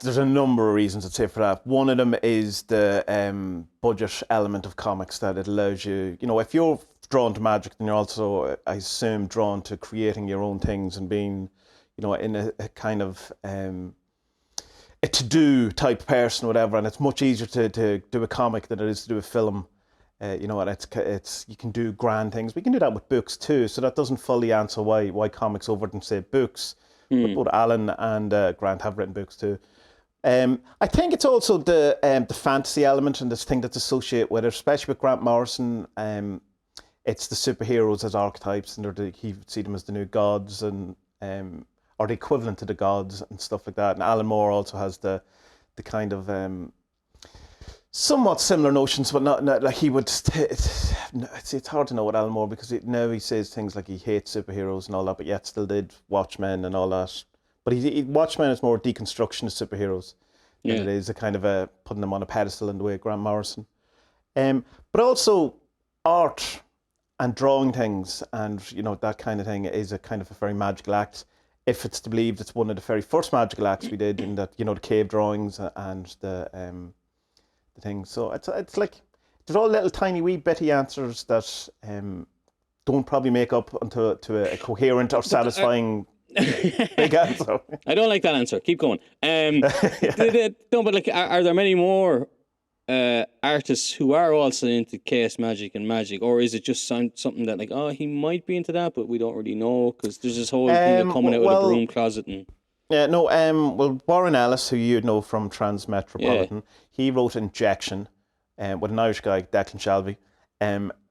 There's a number of reasons I'd say for that. One of them is the budget element of comics, that it allows you, you know, if you're drawn to magic, then you're also, I assume, drawn to creating your own things and being, you know, in a kind of a to-do type person, whatever, and it's much easier to do a comic than it is to do a film. You know, and it's you can do grand things. We can do that with books too, so that doesn't fully answer why comics over than say books. But both Alan and Grant have written books too. I think it's also the fantasy element and this thing that's associated with it, especially with Grant Morrison. It's the superheroes as archetypes, and he would see them as the new gods and or the equivalent to the gods and stuff like that. And Alan Moore also has the kind of somewhat similar notions, but not like he would. It's hard to know what Alan Moore, because now he says things like he hates superheroes and all that, but yet still did Watchmen and all that. But Watchmen is more deconstruction of superheroes than it is a kind of putting them on a pedestal in the way of Grant Morrison. But also art and drawing things and, you know, that kind of thing is a kind of a very magical act. If it's to believe it's one of the very first magical acts we did, in that, you know, the cave drawings and the things. So it's like there's all little tiny wee bitty answers that don't probably make up to a coherent or satisfying big answer. I don't like that answer. Keep going. No, but like, are there many more artists who are also into chaos magic and magic, or is it just something that like, oh, he might be into that, but we don't really know, because there's this whole thing of coming out of the broom closet and. Yeah, no, well, Warren Ellis, who you'd know from Transmetropolitan, he wrote Injection with an Irish guy, Declan Shalvey,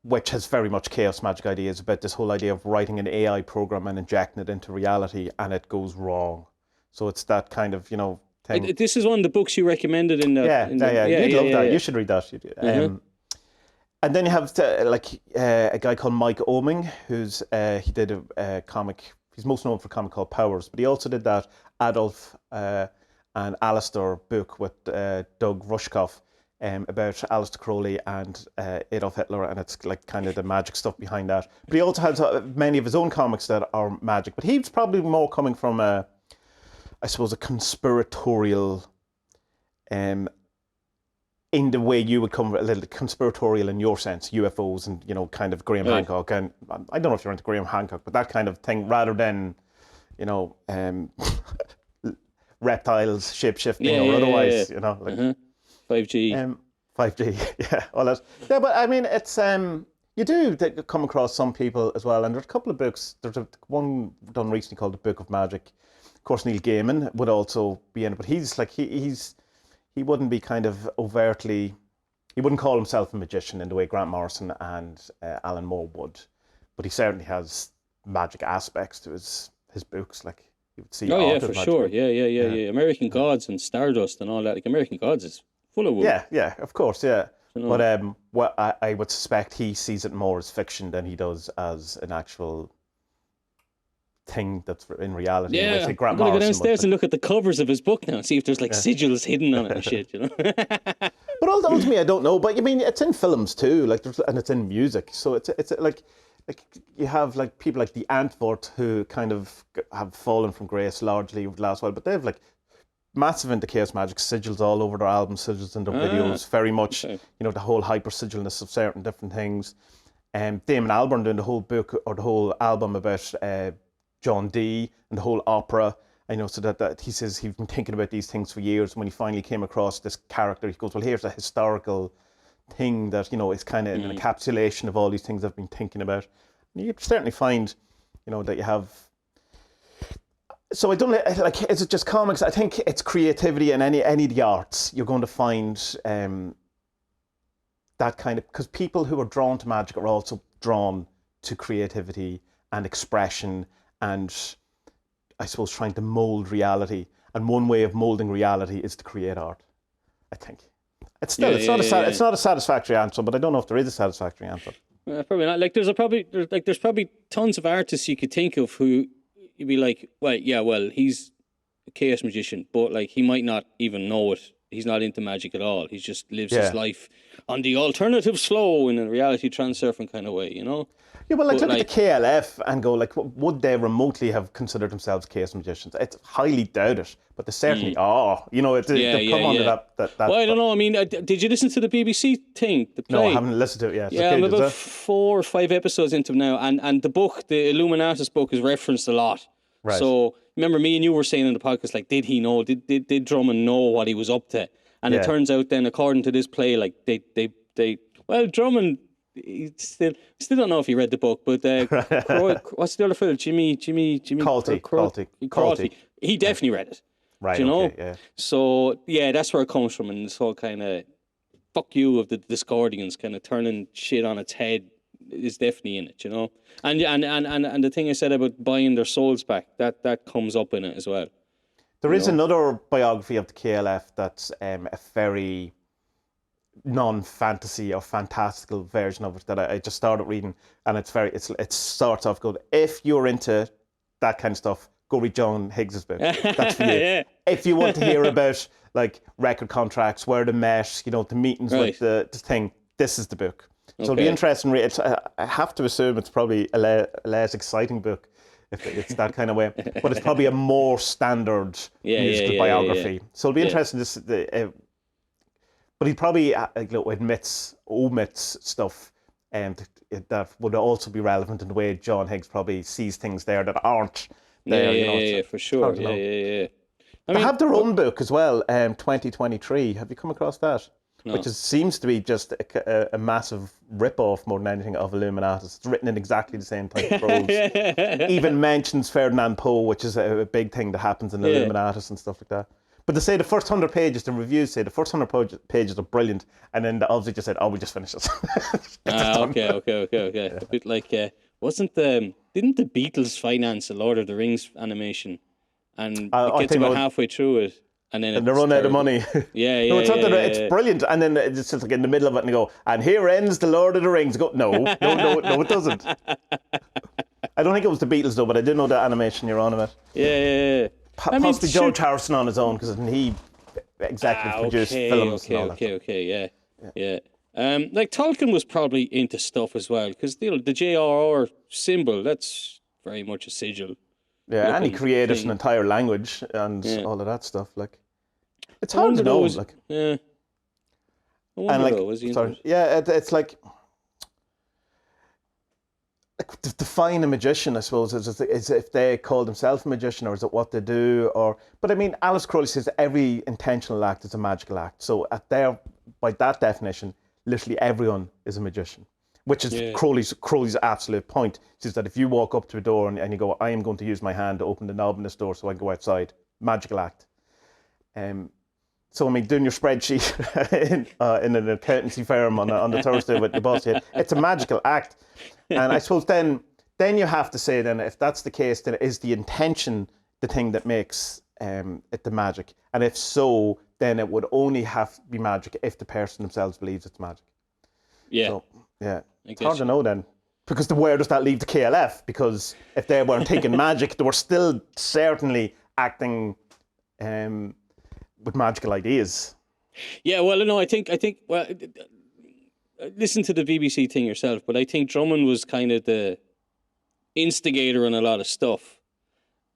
which has very much chaos magic ideas about this whole idea of writing an AI program and injecting it into reality, and it goes wrong. So it's that kind of, you know, thing. This is one of the books you recommended in the... Yeah, you'd love that. You should read that. And then you have a guy called Mike Oeming, who's he did a comic. He's most known for a comic called Powers, but he also did that Adolf and Alistair book with Doug Rushkoff. about Aleister Crowley and Adolf Hitler, and it's like kind of the magic stuff behind that. But he also has many of his own comics that are magic. But he's probably more coming from I suppose, a conspiratorial, in the way you would come a little conspiratorial in your sense, UFOs and, you know, kind of Graham Hancock. And I don't know if you're into Graham Hancock, but that kind of thing, rather than, you know, reptiles, shape-shifting or otherwise, you know, like 5G. 5G, yeah, all that. Yeah, but I mean, it's you do come across some people as well, and there's a couple of books. There's one done recently called The Book of Magic. Of course, Neil Gaiman would also be in it, but he's like he wouldn't be kind of overtly, he wouldn't call himself a magician in the way Grant Morrison and Alan Moore would, but he certainly has magic aspects to his books, like you would see. Oh yeah, for sure. Yeah. American Gods and Stardust and all that. Like American Gods is full of wood. Yeah, of course, yeah. You know? But what I would suspect he sees it more as fiction than he does as an actual thing that's in reality. Yeah, I'm going to go downstairs and look at the covers of his book now and see if there's like sigils hidden on it and shit, you know. But ultimately, I don't know. But I mean, it's in films too, like and it's in music. So it's like you have like people like the Antwoord who kind of have fallen from grace largely over the last while, but they have like massive into chaos magic sigils all over their albums, sigils in their videos, very much, you know, the whole hyper sigilness of certain different things. Damon Albarn doing the whole book or the whole album about John Dee and the whole opera. I know, so that he says he's been thinking about these things for years. When he finally came across this character, he goes, well, here's a historical thing that, you know, is kind of an encapsulation of all these things I've been thinking about. And you certainly find, you know, that you have. So I don't like, is it just comics? I think it's creativity in any of the arts. You're going to find that kind of, because people who are drawn to magic are also drawn to creativity and expression and, I suppose, trying to mold reality. And one way of molding reality is to create art, I think. It's still it's not a satisfactory answer, but I don't know if there is a satisfactory answer. Probably not. Like there's probably tons of artists you could think of who you'd be like, well, he's a chaos magician, but like he might not even know it. He's not into magic at all. He just lives his life on the alternative slow in a reality transurfing kind of way, you know? Yeah, well, like, look at the KLF and go, like, would they remotely have considered themselves chaos magicians? It's highly doubted, but they certainly are. You know, they've come under that. Well, I don't know. I mean, did you listen to the BBC thing, the play? No, I haven't listened to it yet. Yeah, I'm about 4 or 5 episodes into it now, and the book, the Illuminatus book, is referenced a lot. Right. So, remember me and you were saying in the podcast, like, did he know? Did Drummond know what he was up to? And it turns out then, according to this play, like, Drummond... Still don't know if he read the book, but what's the other fellow? Jimmy Crotty. He definitely read it. Right. You know? Okay, yeah. So yeah, that's where it comes from, and this whole kind of fuck you of the Discordians kind of turning shit on its head is definitely in it, you know. And the thing I said about buying their souls back, that comes up in it as well. There is another biography of the KLF that's a very non-fantasy or fantastical version of it that I just started reading, and it starts off good. If you're into that kind of stuff, go read John Higgs's book. That's for you. Yeah. If you want to hear about like record contracts, where they met, you know, the meetings with the thing, this is the book. So it'll be interesting. I have to assume it's probably a less exciting book if it's that kind of way, but it's probably a more standard musical biography. Yeah. So it'll be interesting to but he probably omits stuff that would also be relevant in the way John Higgs probably sees things there that aren't there. Yeah, for sure. Yeah. They have their own book as well, 2023. Have you come across that? No. Which seems to be just a massive rip-off more than anything of Illuminatus. It's written in exactly the same type of prose. Even mentions Ferdinand Poe, which is a big thing that happens in Illuminatus and stuff like that. But they say the first 100 pages, the reviews say the first 100 pages are brilliant, and then the obviously just said, we just finished this. Okay. Yeah. A bit like, didn't the Beatles finance a Lord of the Rings animation? And it gets about halfway through it, and then they run out of money. It's brilliant, and then it's just like in the middle of it, and they go, and here ends the Lord of the Rings. Go, no, it doesn't. I don't think it was the Beatles though, but I did know the animation you're on about. Yeah. Possibly George Harrison on his own, because he executive produced films and all that. Yeah. Like Tolkien was probably into stuff as well, because the JRR symbol, that's very much a sigil. Yeah, and he created an entire language and all of that stuff. Like, it's hard to know. Like, I wonder though, was he into it? Yeah, it's like to define a magician, I suppose, is if they call themselves a magician, or is it what they do, but I mean, Alice Crowley says every intentional act is a magical act. So by that definition, literally everyone is a magician, which is Crowley's absolute point. He says that if you walk up to a door and you go, I am going to use my hand to open the knob in this door so I can go outside, magical act. So, I mean, doing your spreadsheet in an accountancy firm on the Thursday with your boss, it's a magical act. And I suppose then you have to say, then, if that's the case, then is the intention the thing that makes it the magic? And if so, then it would only have to be magic if the person themselves believes it's magic. Yeah. So, yeah. It's hard to know then. Because where does that leave the KLF? Because if they weren't thinking magic, they were still certainly acting with magical ideas. Yeah, well, no, I think well, listen to the BBC thing yourself, but I think Drummond was kind of the instigator on a lot of stuff.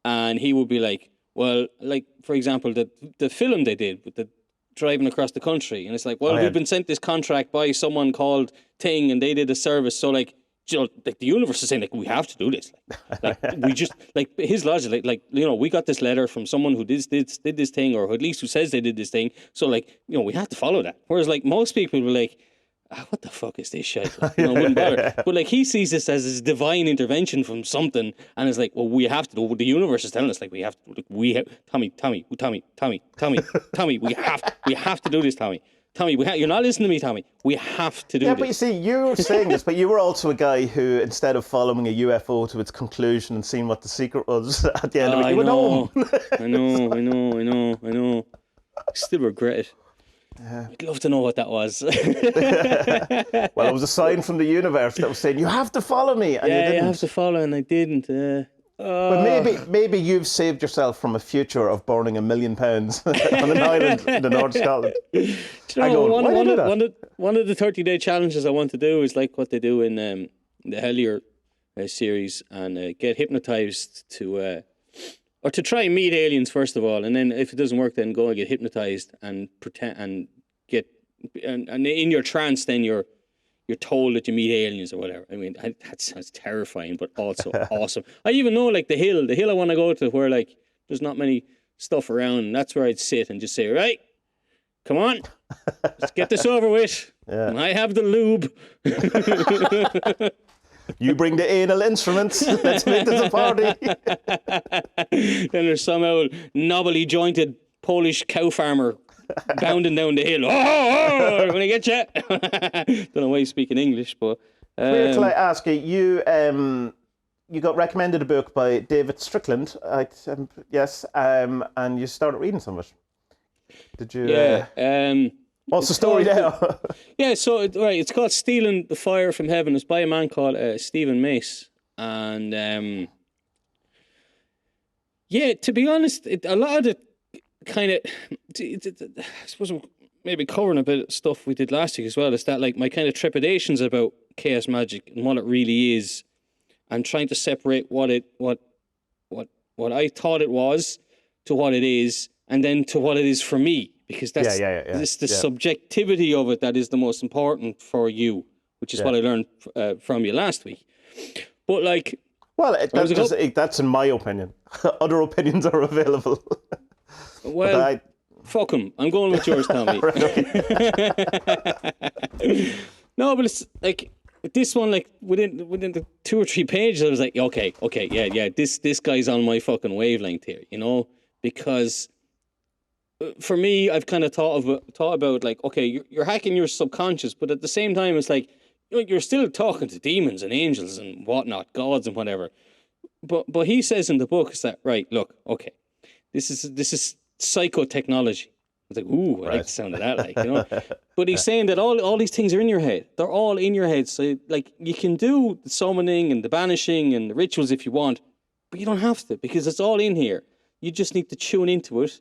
And he would be like, well, like, for example, the film they did with the driving across the country, and it's like, well, we've been sent this contract by someone called Ting, and they did a service, so like, you know, like the universe is saying, like, we have to do this. Like we just, like, his logic, like, you know, we got this letter from someone who did this thing, or at least who says they did this thing, so, like, you know, we have to follow that. Whereas, like, most people were like, what the fuck is this shit? You know, wouldn't bother. But, like, he sees this as his divine intervention from something, and it's like, well, we have to do. The universe is telling us, like, we have to. Like, Tommie, we have to do this, Tommie. Tommie, you're not listening to me, Tommie. We have to do this. Yeah, but you see, you're saying this, but you were also a guy who, instead of following a UFO to its conclusion and seeing what the secret was at the end of it, you went home. I know. I still regret it. Yeah. I'd love to know what that was. Well, it was a sign from the universe that was saying, you have to follow me, and you didn't. You have to follow, and I didn't. But maybe you've saved yourself from a future of burning £1 million on an island in the North of Scotland. You know, one of the 30-day challenges I want to do is like what they do in the Hellier series, and get hypnotized to or to try and meet aliens first of all, and then if it doesn't work, then go and get hypnotized and pretend and get and in your trance, then you're told that you meet aliens or whatever. I mean, that sounds terrifying, but also awesome. I even know, like, the hill I want to go to, where, like, there's not many stuff around, and that's where I'd sit and just say, right, come on, let's get this over with. Yeah. I have the lube. You bring the anal instruments. Let's make this a party. Then there's some old knobbly jointed Polish cow farmer bounding down the hill. Oh, when I get you. Don't know why he's speaking English, but. Where can I ask you? You got recommended a book by David Strickland, yes, and you started reading some of it. Did you? Yeah. What's the story there? Yeah, so it's called Stealing the Fire from Heaven. It's by a man called Stephen Mace, and to be honest, a lot of the kind of, I suppose, maybe covering a bit of stuff we did last week as well, is that, like, my kind of trepidations about chaos magic and what it really is, and trying to separate what I thought it was to what it is, and then to what it is for me. Because that's it's the subjectivity of it that is the most important for you, which is what I learned from you last week. But, like, well, that's in my opinion. Other opinions are available. Well, fuck him. I'm going with yours, Tommie. No, but it's like this one. Like within the 2 or 3 pages, I was like, okay, yeah. This guy's on my fucking wavelength here, you know, because. For me, I've kind of thought about like, okay, you're hacking your subconscious, but at the same time, it's like, you know, you're still talking to demons and angels and whatnot, gods and whatever. But he says in the book is that, right, look, okay, this is psychotechnology. I was like, ooh, I like the sound of that, like, you know. But he's saying that all these things are in your head. They're all in your head. So, like, you can do the summoning and the banishing and the rituals if you want, but you don't have to, because it's all in here. You just need to tune into it.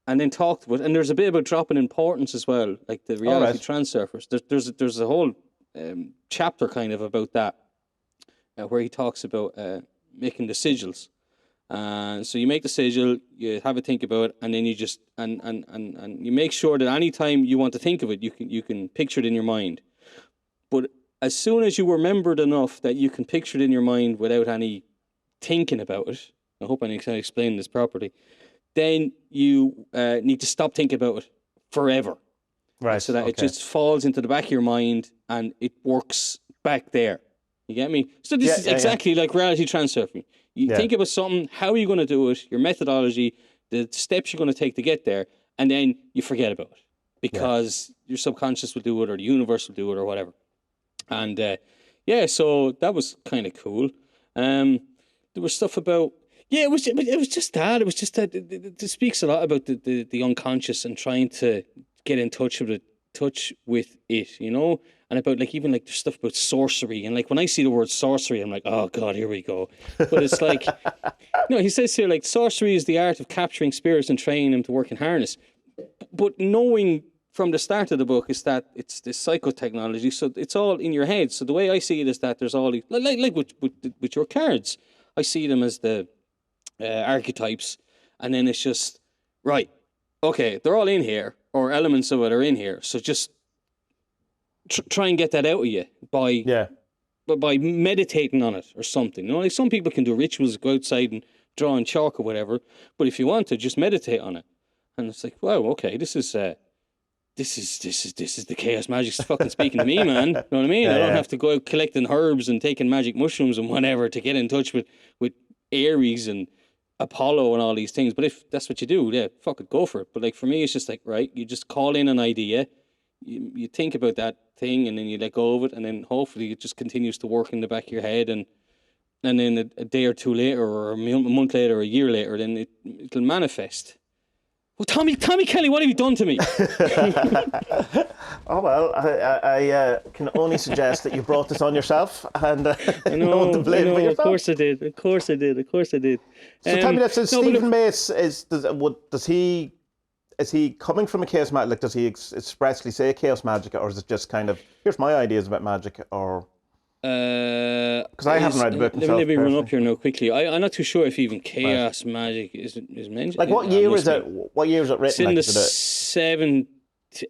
and then talked about, and there's a bit about dropping importance as well, like the reality transurfers. There's a whole chapter kind of about that, where he talks about making the sigils. So you make the sigil, you have a think about it, and then you just and you make sure that any time you want to think of it, you can picture it in your mind. But as soon as you remembered enough that you can picture it in your mind without any thinking about it, I hope I can explain this properly, then you need to stop thinking about it forever. Right. So that it just falls into the back of your mind and it works back there. You get me? So this is exactly like reality transurfing. You think about something, how are you going to do it, your methodology, the steps you're going to take to get there, and then you forget about it because your subconscious will do it or the universe will do it or whatever. And so that was kind of cool. There was stuff about it was just that. It was just that it speaks a lot about the unconscious and trying to get in touch with it, you know, and about like even like there's stuff about sorcery, and like when I see the word sorcery, I'm like, oh god, here we go. But it's like, no, he says here like sorcery is the art of capturing spirits and training them to work in harness. But knowing from the start of the book is that it's this psychotechnology, so it's all in your head. So the way I see it is that there's all like with your cards, I see them as the archetypes, and then it's just right. Okay, they're all in here, or elements of it are in here. So just try and get that out of you by meditating on it or something. You know, like some people can do rituals, go outside and draw in chalk or whatever. But if you want to, just meditate on it. And it's like, wow, okay, this is the chaos magic fucking speaking to me, man. You know what I mean? I don't have to go out collecting herbs and taking magic mushrooms and whatever to get in touch with Aries and Apollo and all these things. But if that's what you do, fuck it, go for it. But like for me, it's just like, right, you just call in an idea, you think about that thing, and then you let go of it, and then hopefully it just continues to work in the back of your head, and then a day or two later, or a month later, or a year later, then it'll manifest. Well, Tommie Kelly, what have you done to me? Oh, well, I can only suggest that you brought this on yourself, and I know, no one to blame but yourself. Of course I did. So tell me that, so Stephen Mace, is he coming from a chaos magic, like does he expressly say chaos magic, or is it just kind of, here's my ideas about magic, or... Because I haven't read the book myself. Let me run up here now quickly. I'm not too sure if even chaos magic is mentioned. Like what year is it? What year is it written? It's in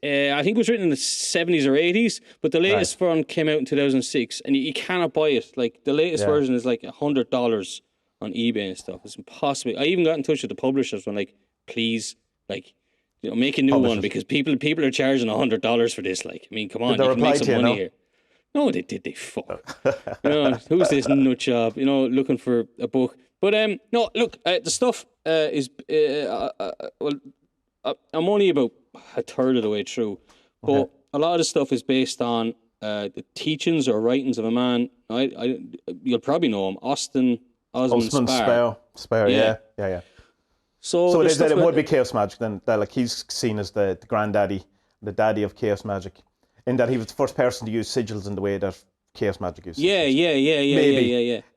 the I think it was written in the 70s or 80s, but the latest one came out in 2006, and you cannot buy it. Like the latest version is like $100 on eBay and stuff. It's impossible. I even got in touch with the publishers when like, please, like, you know, make a new one, because people are charging $100 for this. Like, I mean, come on, you can make some money here. No, they fuck. You know, who's this nut job? You know, looking for a book. But no, look, the stuff is well, I'm only about a third of the way through, but a lot of the stuff is based on the teachings or writings of a man. You'll probably know him, Osmond Spud. Spud, yeah. So it would be chaos magic then. That, like, he's seen as the granddaddy, the daddy of chaos magic, in that he was the first person to use sigils in the way that chaos magic uses. Yeah.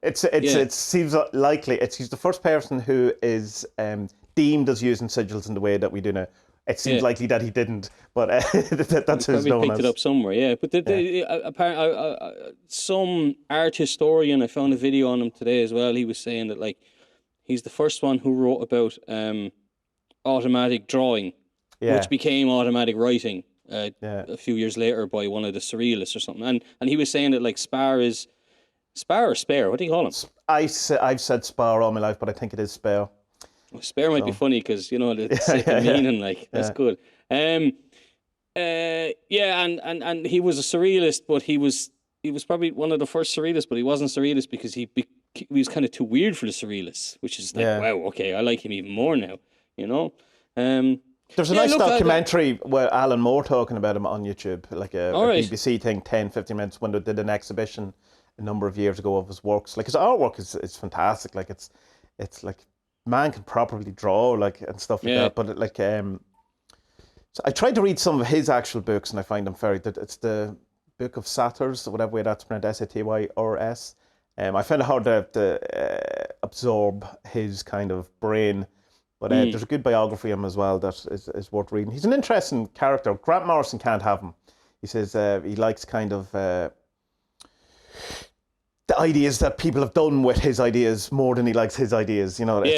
It seems likely. He's the first person who is deemed as using sigils in the way that we do now. It seems likely that he didn't, but that's his known as. Probably picked it up somewhere, yeah. But apparently, some art historian, I found a video on him today as well. He was saying that like he's the first one who wrote about automatic drawing, which became automatic writing a few years later by one of the surrealists or something. And he was saying that like Spar or Spare? What do you call him? I've said Spar all my life, but I think it is Spare. Well, Spare might be funny because, you know, the meaning, like, that's good. And he was a surrealist, but he was probably one of the first surrealists, but he wasn't surrealist because he was kind of too weird for the surrealists, which is like, wow, okay, I like him even more now, you know? There's a nice documentary where Alan Moore talking about him on YouTube, like a BBC thing, 10-15 minutes, when they did an exhibition a number of years ago of his works. Like, his artwork is fantastic. Like, it's like, man can properly draw, like, and stuff like that. But like, so I tried to read some of his actual books, and I find them very. It's the Book of Satyrs, or whatever way that's pronounced, Satyrs. I found it hard to absorb his kind of brain, But there's a good biography of him as well that is worth reading. He's an interesting character. Grant Morrison can't have him. He says he likes kind of the ideas that people have done with his ideas more than he likes his ideas. You know, it's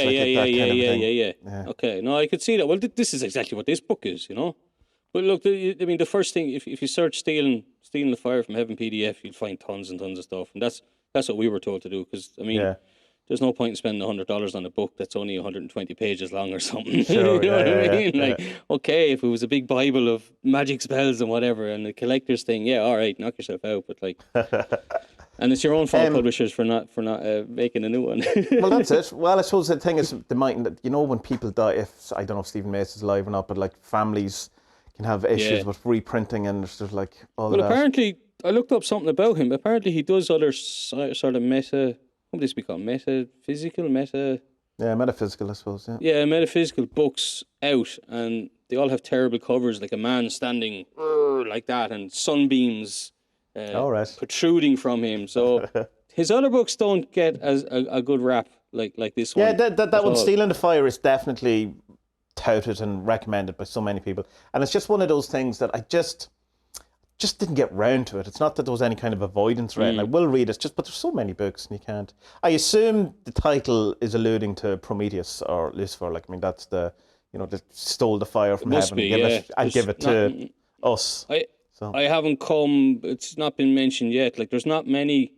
yeah. Okay, no, I could see that. Well, this is exactly what this book is, you know. But look, I mean, the first thing, if you search stealing the fire from heaven PDF, you'll find tons and tons of stuff, and that's what we were told to do. Because I mean, there's no point in spending $100 on a book that's only 120 pages long or something. Sure, you know what I mean? Like, okay, if it was a big Bible of magic spells and whatever, and the collector's thing, yeah, all right, knock yourself out. But like, and it's your own fault, publishers, for not making a new one. Well, that's it. Well, I suppose the thing is, you know, when people die, if I don't know if Stephen Mace is alive or not, but like families can have issues with reprinting, and there's like all of that. Well, apparently, I looked up something about him. Apparently, he does other sort of what would this be called? Metaphysical, Yeah, metaphysical, I suppose. Yeah, metaphysical books out, and they all have terrible covers, like a man standing like that, and sunbeams protruding from him. So his other books don't get as a good rap like this one. Yeah, that one, Stealing the Fire, is definitely touted and recommended by so many people, and it's just one of those things that I just didn't get round to it. It's not that there was any kind of avoidance around it. I will read it, but there's so many books and you can't. I assume the title is alluding to Prometheus or Lucifer. Like, I mean, that's the, you know, that stole the fire from heaven and give it to us. I haven't come. It's not been mentioned yet. Like, there's not many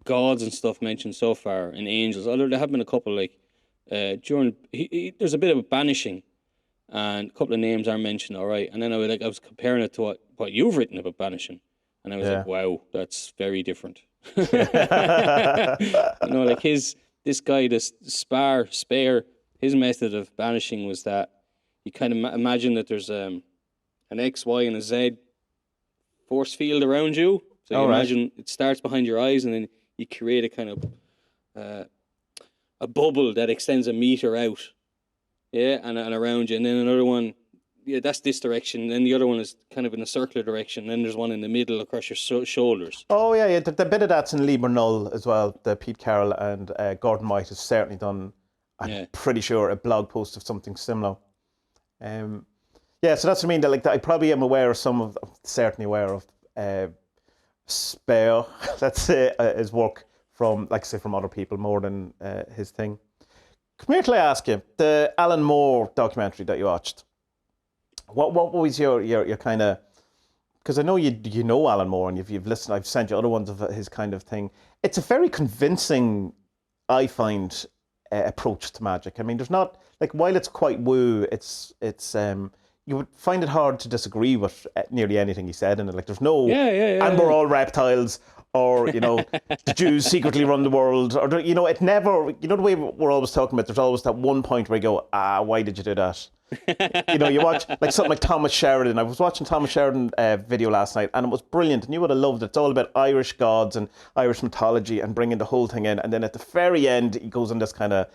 gods and stuff mentioned so far, and angels. Although there have been a couple. Like there's a bit of a banishing, and a couple of names are mentioned. All right, and then I was comparing it to what you've written about banishing, and I was like, wow, that's very different. You know, like this guy, this Spare, his method of banishing was that you kind of imagine that there's an X, Y, and a Z force field around you. So you imagine it starts behind your eyes, and then you create a kind of a bubble that extends a meter out, and around you, and then another one. Yeah, that's this direction. Then the other one is kind of in a circular direction. Then there's one in the middle across your shoulders. Oh, yeah. The bit of that's in Liber Null as well. The Pete Carroll and Gordon White has certainly done, I'm pretty sure, a blog post of something similar. So that's what I mean. That I probably am aware of certainly aware of Spare, let's say, his work from other people more than his thing. Come here till I ask you, the Alan Moore documentary that you watched. What was your kind of, because I know you know Alan Moore and you've listened, I've sent you other ones of his kind of thing. It's a very convincing, I find, approach to magic. I mean, there's not, like, while it's quite woo, it's you would find it hard to disagree with nearly anything he said in it. Like, there's no, and we're all reptiles, or, you know, the Jews secretly run the world, or, you know, it never, you know, the way we're always talking about, there's always that one point where you go, why did you do that? You know, you watch like something like Thomas Sheridan. I was watching Thomas Sheridan video last night, and it was brilliant, and you would have loved it. It's all about Irish gods and Irish mythology and bringing the whole thing in, and then at the very end he goes on this kind of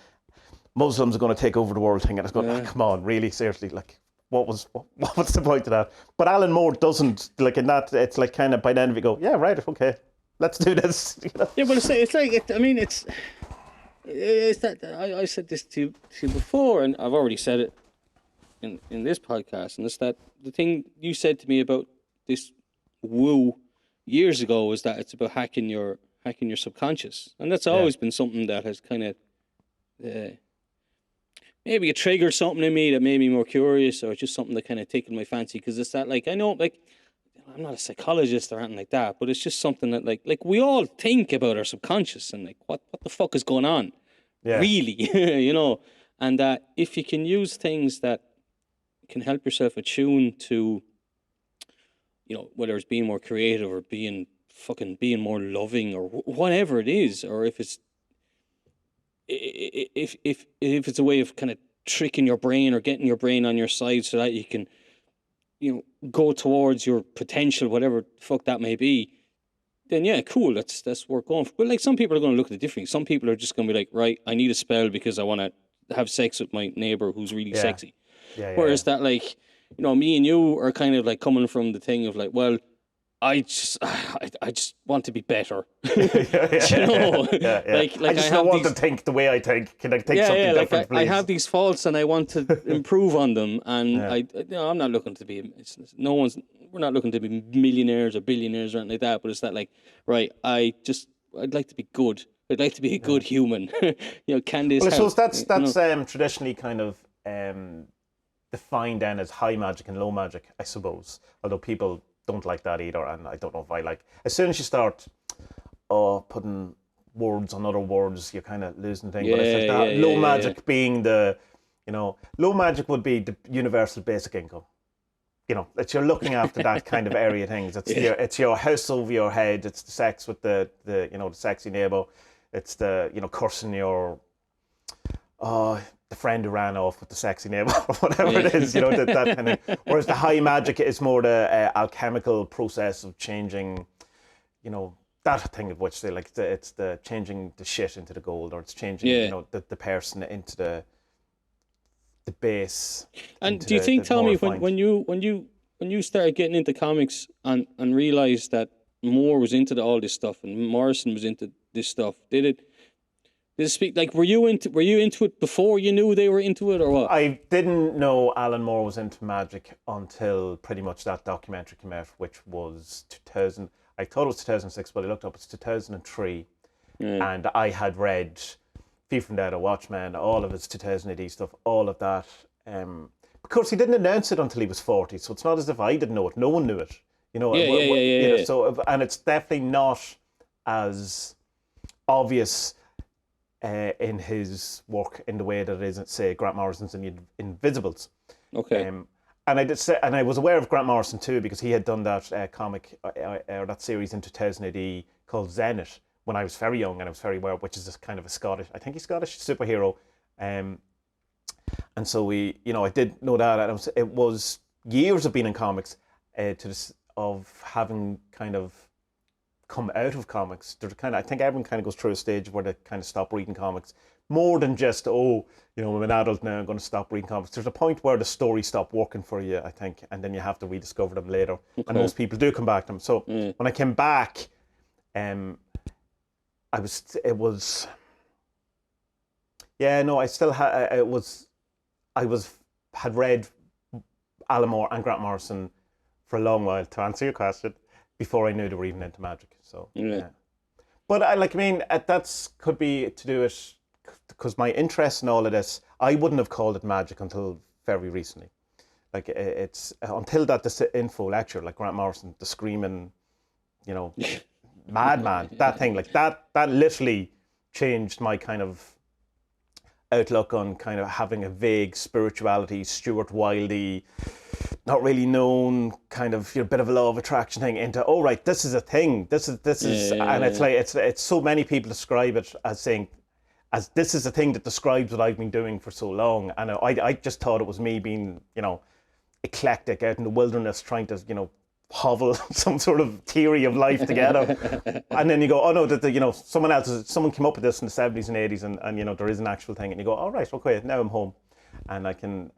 Muslims are going to take over the world thing, and it's going, come on, really, seriously, like what's the point of that? But Alan Moore doesn't, like, in that, it's like kind of by the end of it go, yeah, right, okay, let's do this, you know? Yeah, but it's like I mean, it's that I said this to you before, and I've already said it in this podcast, and it's that the thing you said to me about this woo years ago was that it's about hacking your subconscious, and that's always been something that has kind of maybe it triggered something in me that made me more curious, or just something that kind of tickled my fancy, because it's that, like, I know, like, I'm not a psychologist or anything like that, but it's just something that like we all think about our subconscious and like what the fuck is going on, really, you know, and that if you can use things that can help yourself attune to, you know, whether it's being more creative or being more loving or whatever it is, or if it's a way of kind of tricking your brain or getting your brain on your side so that you can, you know, go towards your potential, whatever the fuck that may be, then yeah, cool, that's worth going for. But like, some people are going to look at it differently. Some people are just going to be like, right, I need a spell because I want to have sex with my neighbor who's really sexy. Whereas that, like, you know, me and you are kind of like coming from the thing of like, well, I just want to be better. Yeah. Like I just I don't have want these, to think the way I think. Can I think something like different, I please? have these faults and I want to improve on them. And I'm not looking to be. We're not looking to be millionaires or billionaires or anything like that. But it's that like, right? I'd like to be good. I'd like to be a good human. Can this Well, I suppose help? that's traditionally kind of defined then as high magic and low magic, I suppose. Although people don't like that either, and I don't know if I like. As soon as you start putting words on other words, you're kind of losing things. But it's like that low magic being the, low magic would be the universal basic income. It's you're looking after that kind of area of things. It's your house over your head. It's the sex with the sexy neighbor. It's the cursing your the friend who ran off with the sexy neighbor or whatever it is. That kind of. Whereas the high magic is more the alchemical process of changing. That thing of which they like. It's the changing the shit into the gold, or it's changing the person into the base. And do you think, Tommie, when you started getting into comics and realized that Moore was into all this stuff and Morrison was into this stuff, did it speak, like, were you into it before you knew they were into it, or what? I didn't know Alan Moore was into magic until pretty much that documentary came out, which was 2000. I thought it was 2006, but I looked up, it's 2003. And I had read Thief from Dead or Watchmen, all of his 2000 AD stuff, all of that. Because he didn't announce it until he was 40, so it's not as if I didn't know it. No one knew it. Yeah. So, and it's definitely not as obvious in his work in the way that it is, say, Grant Morrison's in the Invisibles. Okay. And I did say, and I was aware of Grant Morrison too, because he had done that comic or that series in 2000 AD called Zenith when I was very young, and I was very aware, which is this kind of a Scottish, I think he's Scottish superhero. And so I did know that, and it was years of being in comics of having kind of come out of comics. I think everyone kind of goes through a stage where they kind of stop reading comics. More than just, I'm an adult now, I'm going to stop reading comics. There's a point where the stories stop working for you, I think, and then you have to rediscover them later. Okay. And most people do come back to them. So when I came back, I had read Alan Moore and Grant Morrison for a long while, to answer your question, before I knew they were even into magic. So yeah. But that could be to do it because my interest in all of this, I wouldn't have called it magic until very recently. Like it's until this info lecture, like Grant Morrison, the screaming, madman, that thing, like that literally changed my kind of outlook on kind of having a vague spirituality, Stuart Wildy, not really known, kind of a bit of a law of attraction thing, into right, this is a thing. This is, and it's like it's so many people describe it as saying, as this is a thing that describes what I've been doing for so long, and I just thought it was me being eclectic out in the wilderness trying to hovel some sort of theory of life together. And then you go, oh no, someone came up with this in the 70s and 80s, and there is an actual thing, and you go, all right, okay, now I'm home, and I can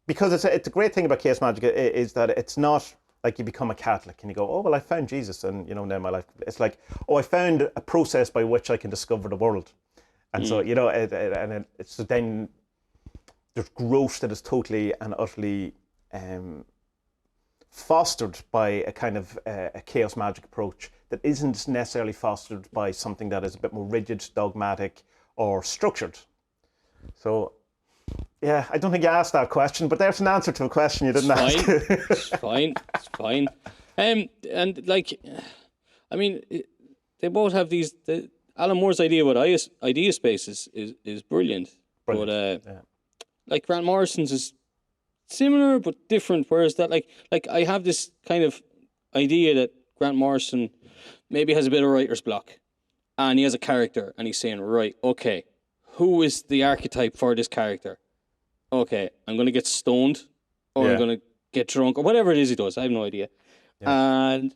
because it's a great thing about chaos magic is that it's not like you become a Catholic and you go, oh well, I found Jesus, and now my life. It's like, oh, I found a process by which I can discover the world, and so so then there's growth that is totally and utterly fostered by a kind of a chaos magic approach that isn't necessarily fostered by something that is a bit more rigid, dogmatic, or structured. So, yeah, I don't think you asked that question, but there's an answer to a question you didn't ask. It's fine. And like, they both have these. Alan Moore's idea about idea space is brilliant. But like Grant Morrison's is similar but different. Whereas that like I have this kind of idea that Grant Morrison maybe has a bit of writer's block, and he has a character, and he's saying, right, okay, who is the archetype for this character? Okay, I'm going to get stoned, or I'm going to get drunk, or whatever it is he does. I have no idea. Yeah. And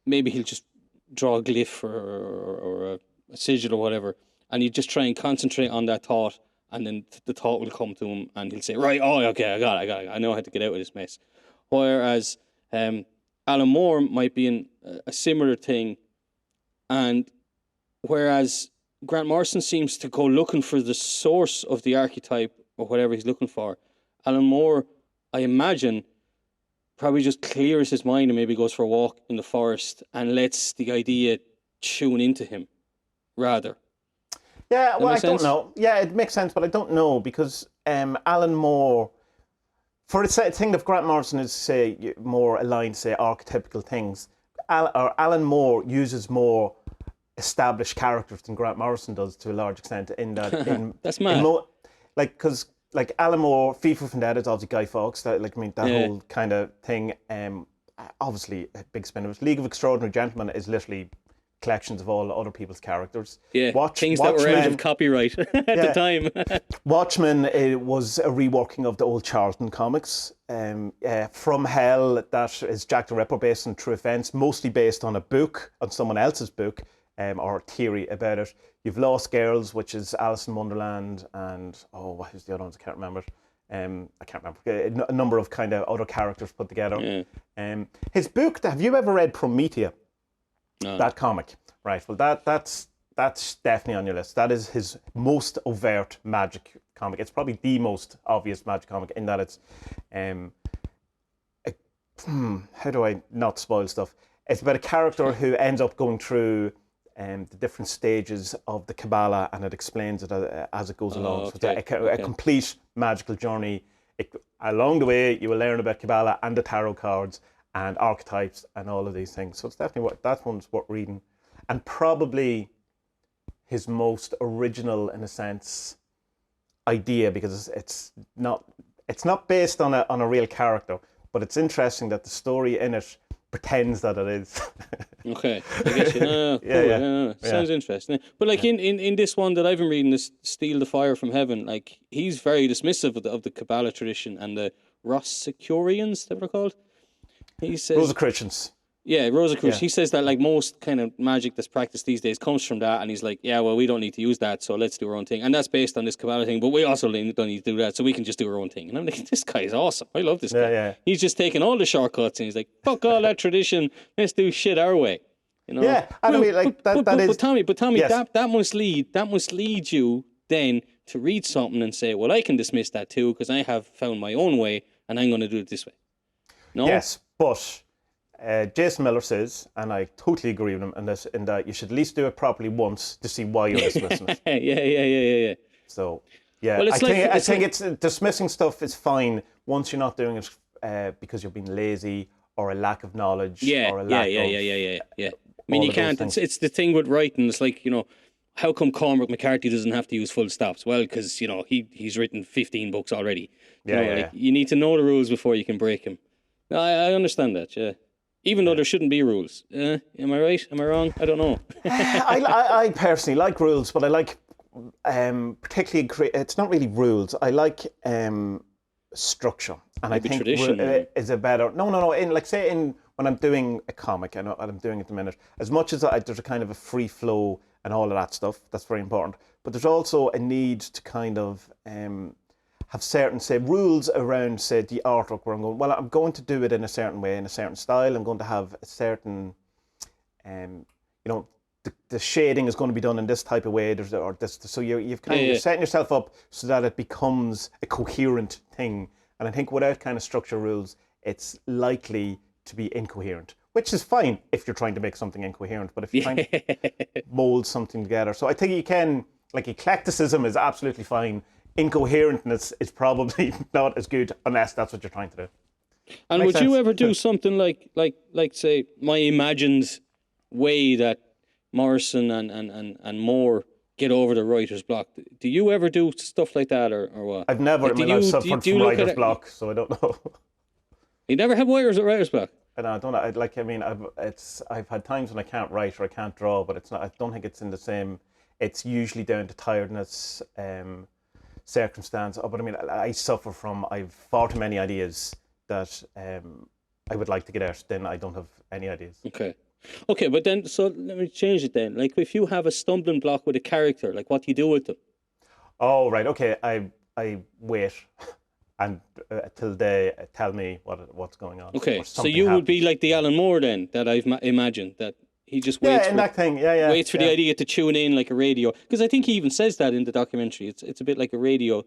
maybe he'll just draw a glyph or a sigil or whatever, and you just try and concentrate on that thought, and then the thought will come to him, and he'll say, right, oh, okay, I got it. I know how to get out of this mess. Whereas Alan Moore might be in a similar thing, and whereas Grant Morrison seems to go looking for the source of the archetype or whatever he's looking for, Alan Moore, I imagine, probably just clears his mind and maybe goes for a walk in the forest and lets the idea tune into him, rather. Yeah, well, I sense? don't know. Yeah, it makes sense, but I don't know because Alan Moore, for a thing of Grant Morrison is, say, more aligned to, say, archetypical things, Alan Moore uses more established characters than Grant Morrison does to a large extent in that. That's mad. Because Alan Moore, Fever Vendetta is obviously Guy Fawkes, that whole kind of thing. Obviously, a big spin of it. League of Extraordinary Gentlemen is literally collections of all other people's characters. Yeah, things that were out of copyright at the time. Watchmen was a reworking of the old Charlton comics. From Hell, that is Jack the Ripper based on true events, mostly based on a book, on someone else's book, or theory about it. You've Lost Girls, which is Alice in Wonderland, and who's the other ones? I can't remember. I can't remember. A number of kind of other characters put together. Yeah. His book, have you ever read Promethea? No. That comic, right? Well, that's definitely on your list. That is his most overt magic comic. It's probably the most obvious magic comic in that it's, how do I not spoil stuff? It's about a character who ends up going through the different stages of the Kabbalah, and it explains it as it goes along. Okay. So it's a complete magical journey. Along the way, you will learn about Kabbalah and the tarot cards and archetypes and all of these things. So it's definitely that one's worth reading. And probably his most original, in a sense, idea, because it's not based on a real character, but it's interesting that the story in it pretends that it is. Okay, I guess you know. Cool. Sounds interesting. But like in this one that I've been reading, this Steal the Fire from Heaven, like he's very dismissive of the Kabbalah tradition and the Rosicrucians, that what they're called. He says Rosicrucians. Yeah, Rosicrucians. Yeah. He says that like most kind of magic that's practiced these days comes from that, and he's like, yeah, well, we don't need to use that, so let's do our own thing. And that's based on this Kabbalah thing, but we also don't need to do that, so we can just do our own thing. And I'm like, this guy is awesome. I love this guy. Yeah. He's just taking all the shortcuts, and he's like, fuck all that tradition. Let's do shit our way. You know? Yeah, and I mean, like that is. But Tommie, yes. that must lead you then to read something and say, well, I can dismiss that too because I have found my own way, and I'm going to do it this way. No. Yes, but Jason Miller says, and I totally agree with him in this, in that you should at least do it properly once to see why you're dismissing it. Yeah. So, yeah, Well, I think it's dismissing stuff is fine once you're not doing it because you're being lazy or a lack of knowledge. Or a lack of, Yeah. I mean, you can't. It's the thing with writing. It's like, you know, how come Cormac McCarthy doesn't have to use full stops? Well, because, you know, he's written 15 books already. You need to know the rules before you can break them. I understand that, yeah. Even though there shouldn't be rules. Am I right? Am I wrong? I don't know. I personally like rules, but I like particularly, it's not really rules. I like structure. And Maybe I think tradition, is a better... No. When I'm doing a comic, I know what I'm doing at the minute, as much as there's a kind of a free flow and all of that stuff, that's very important. But there's also a need to kind of... have certain, say, rules around, say, the artwork where I'm going, well, I'm going to do it in a certain way, in a certain style. I'm going to have a certain, the shading is going to be done in this type of way. So you're setting yourself up so that it becomes a coherent thing. And I think without kind of structure rules, it's likely to be incoherent, which is fine if you're trying to make something incoherent. But if you're trying to mold something together. So I think you can, like, eclecticism is absolutely fine. Incoherentness is probably not as good unless that's what you're trying to do. And would you ever do something like say my imagined way that Morrison and Moore get over the writer's block? Do you ever do stuff like that or what? I've never in my life suffered from writer's block, so I don't know. You never have writer's block? I don't know. I've had times when I can't write or I can't draw, but it's not. I don't think it's in the same. It's usually down to tiredness. Circumstance, but I mean, I suffer from, I've far too many ideas that I would like to get out, then I don't have any ideas. Okay, but then, so let me change it then. Like, if you have a stumbling block with a character, like, what do you do with them? Oh, right, okay, I wait. and till they tell me what's going on. Okay, or so something you would be happens. like the Alan Moore then, that I've imagined, that he just Yeah, waits and for that thing. Yeah. waits for the idea to tune in like a radio. Because I think he even says that in the documentary. It's a bit like a radio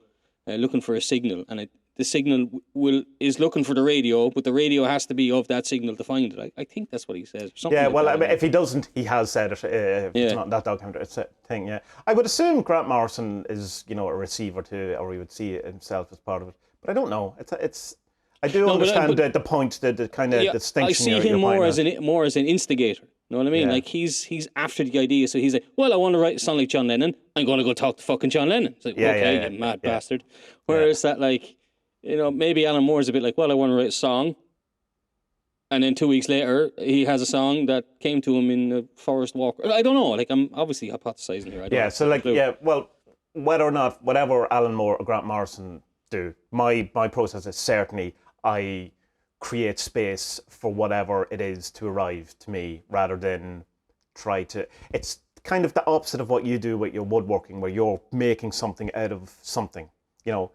looking for a signal, and the signal is looking for the radio, but the radio has to be of that signal to find it. I think that's what he says. Something Yeah, like well, that, I mean, if he doesn't, he has said it. If it's not that documentary, it's a thing. Yeah, I would assume Grant Morrison is, a receiver too, or he would see himself as part of it. But I don't know. It's. I do understand the point, the kind of distinction. I see you're him more pointing as an instigator. You know what I mean? Yeah. Like he's after the idea, so he's like, well, I want to write a song like John Lennon. I'm going to go talk to fucking John Lennon. It's like, okay, you mad bastard. Whereas that, like, maybe Alan Moore's a bit like, well, I want to write a song. And then 2 weeks later, he has a song that came to him in the forest walk. I don't know. Like, I'm obviously hypothesizing here. I don't so like, well, whether or not, whatever Alan Moore or Grant Morrison do, my process is certainly I create space for whatever it is to arrive to me, rather than try to. It's kind of the opposite of what you do with your woodworking, where you're making something out of something, Well,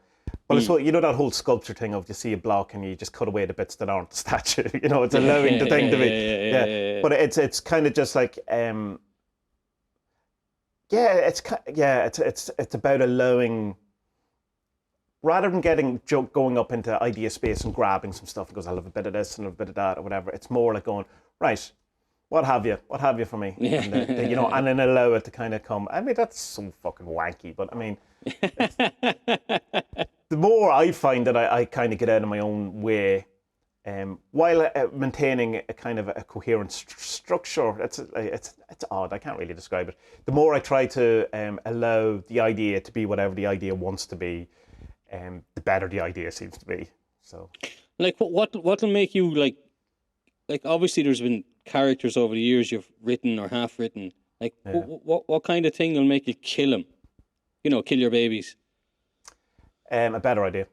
it's that whole sculpture thing of you see a block and you just cut away the bits that aren't the statue. It's allowing the thing to be. But it's kind of just like it's about allowing, rather than going up into idea space and grabbing some stuff and goes, I'll have a bit of this and a bit of that or whatever. It's more like going, right, what have you for me? And then, and then allow it to kind of come. I mean, that's so fucking wanky, but I mean, the more I find that I kind of get out of my own way, while maintaining a kind of a coherent structure. It's odd. I can't really describe it. The more I try to allow the idea to be whatever the idea wants to be, the better the idea seems to be. So, like, what will make you like obviously there's been characters over the years you've written or half written. Like, what kind of thing will make you kill him? Kill your babies. A better idea.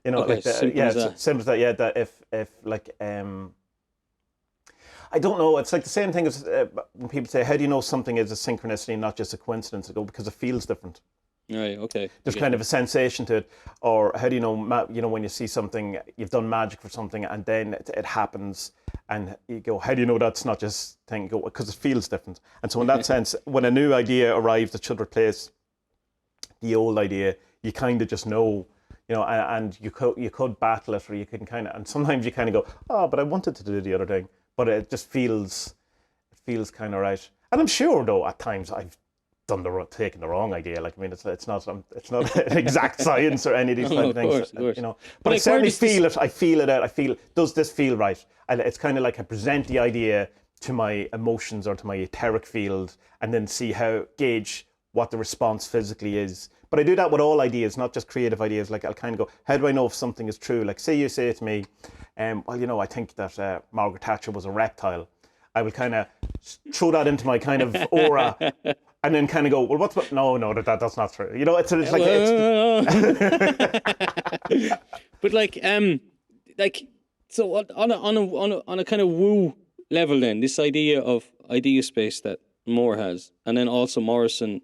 Okay, simple as that. Simple as that. Yeah, that if like I don't know. It's like the same thing as when people say, "How do you know something is a synchronicity, not just a coincidence?" I go, because it feels different. Right. Okay. There's kind of a sensation to it. Or how do you know? When you see something, you've done magic for something, and then it happens, and you go, "How do you know that's not just thing?" Go, because it feels different. And so in that sense, when a new idea arrives that should replace the old idea, you kind of just know. And you could battle it, or you can kind of, and sometimes you kind of go, oh, but I wanted to do the other thing, but it just feels kind of right. And I'm sure though at times I've taken the wrong idea. Like, I mean, it's not an exact science or any of these type of things, of course. But like, I certainly feel it. I feel it out. I feel, does this feel right? And it's kind of like I present the idea to my emotions or to my etheric field, and then gauge what the response physically is. But I do that with all ideas, not just creative ideas. Like, I'll kind of go, how do I know if something is true? Like, say you say to me, well, I think that Margaret Thatcher was a reptile. I will kind of throw that into my kind of aura, and then kind of go, well, no, that's not true. It's like it's. But like, so on a kind of woo level, then this idea of idea space that Moore has, and then also Morrison.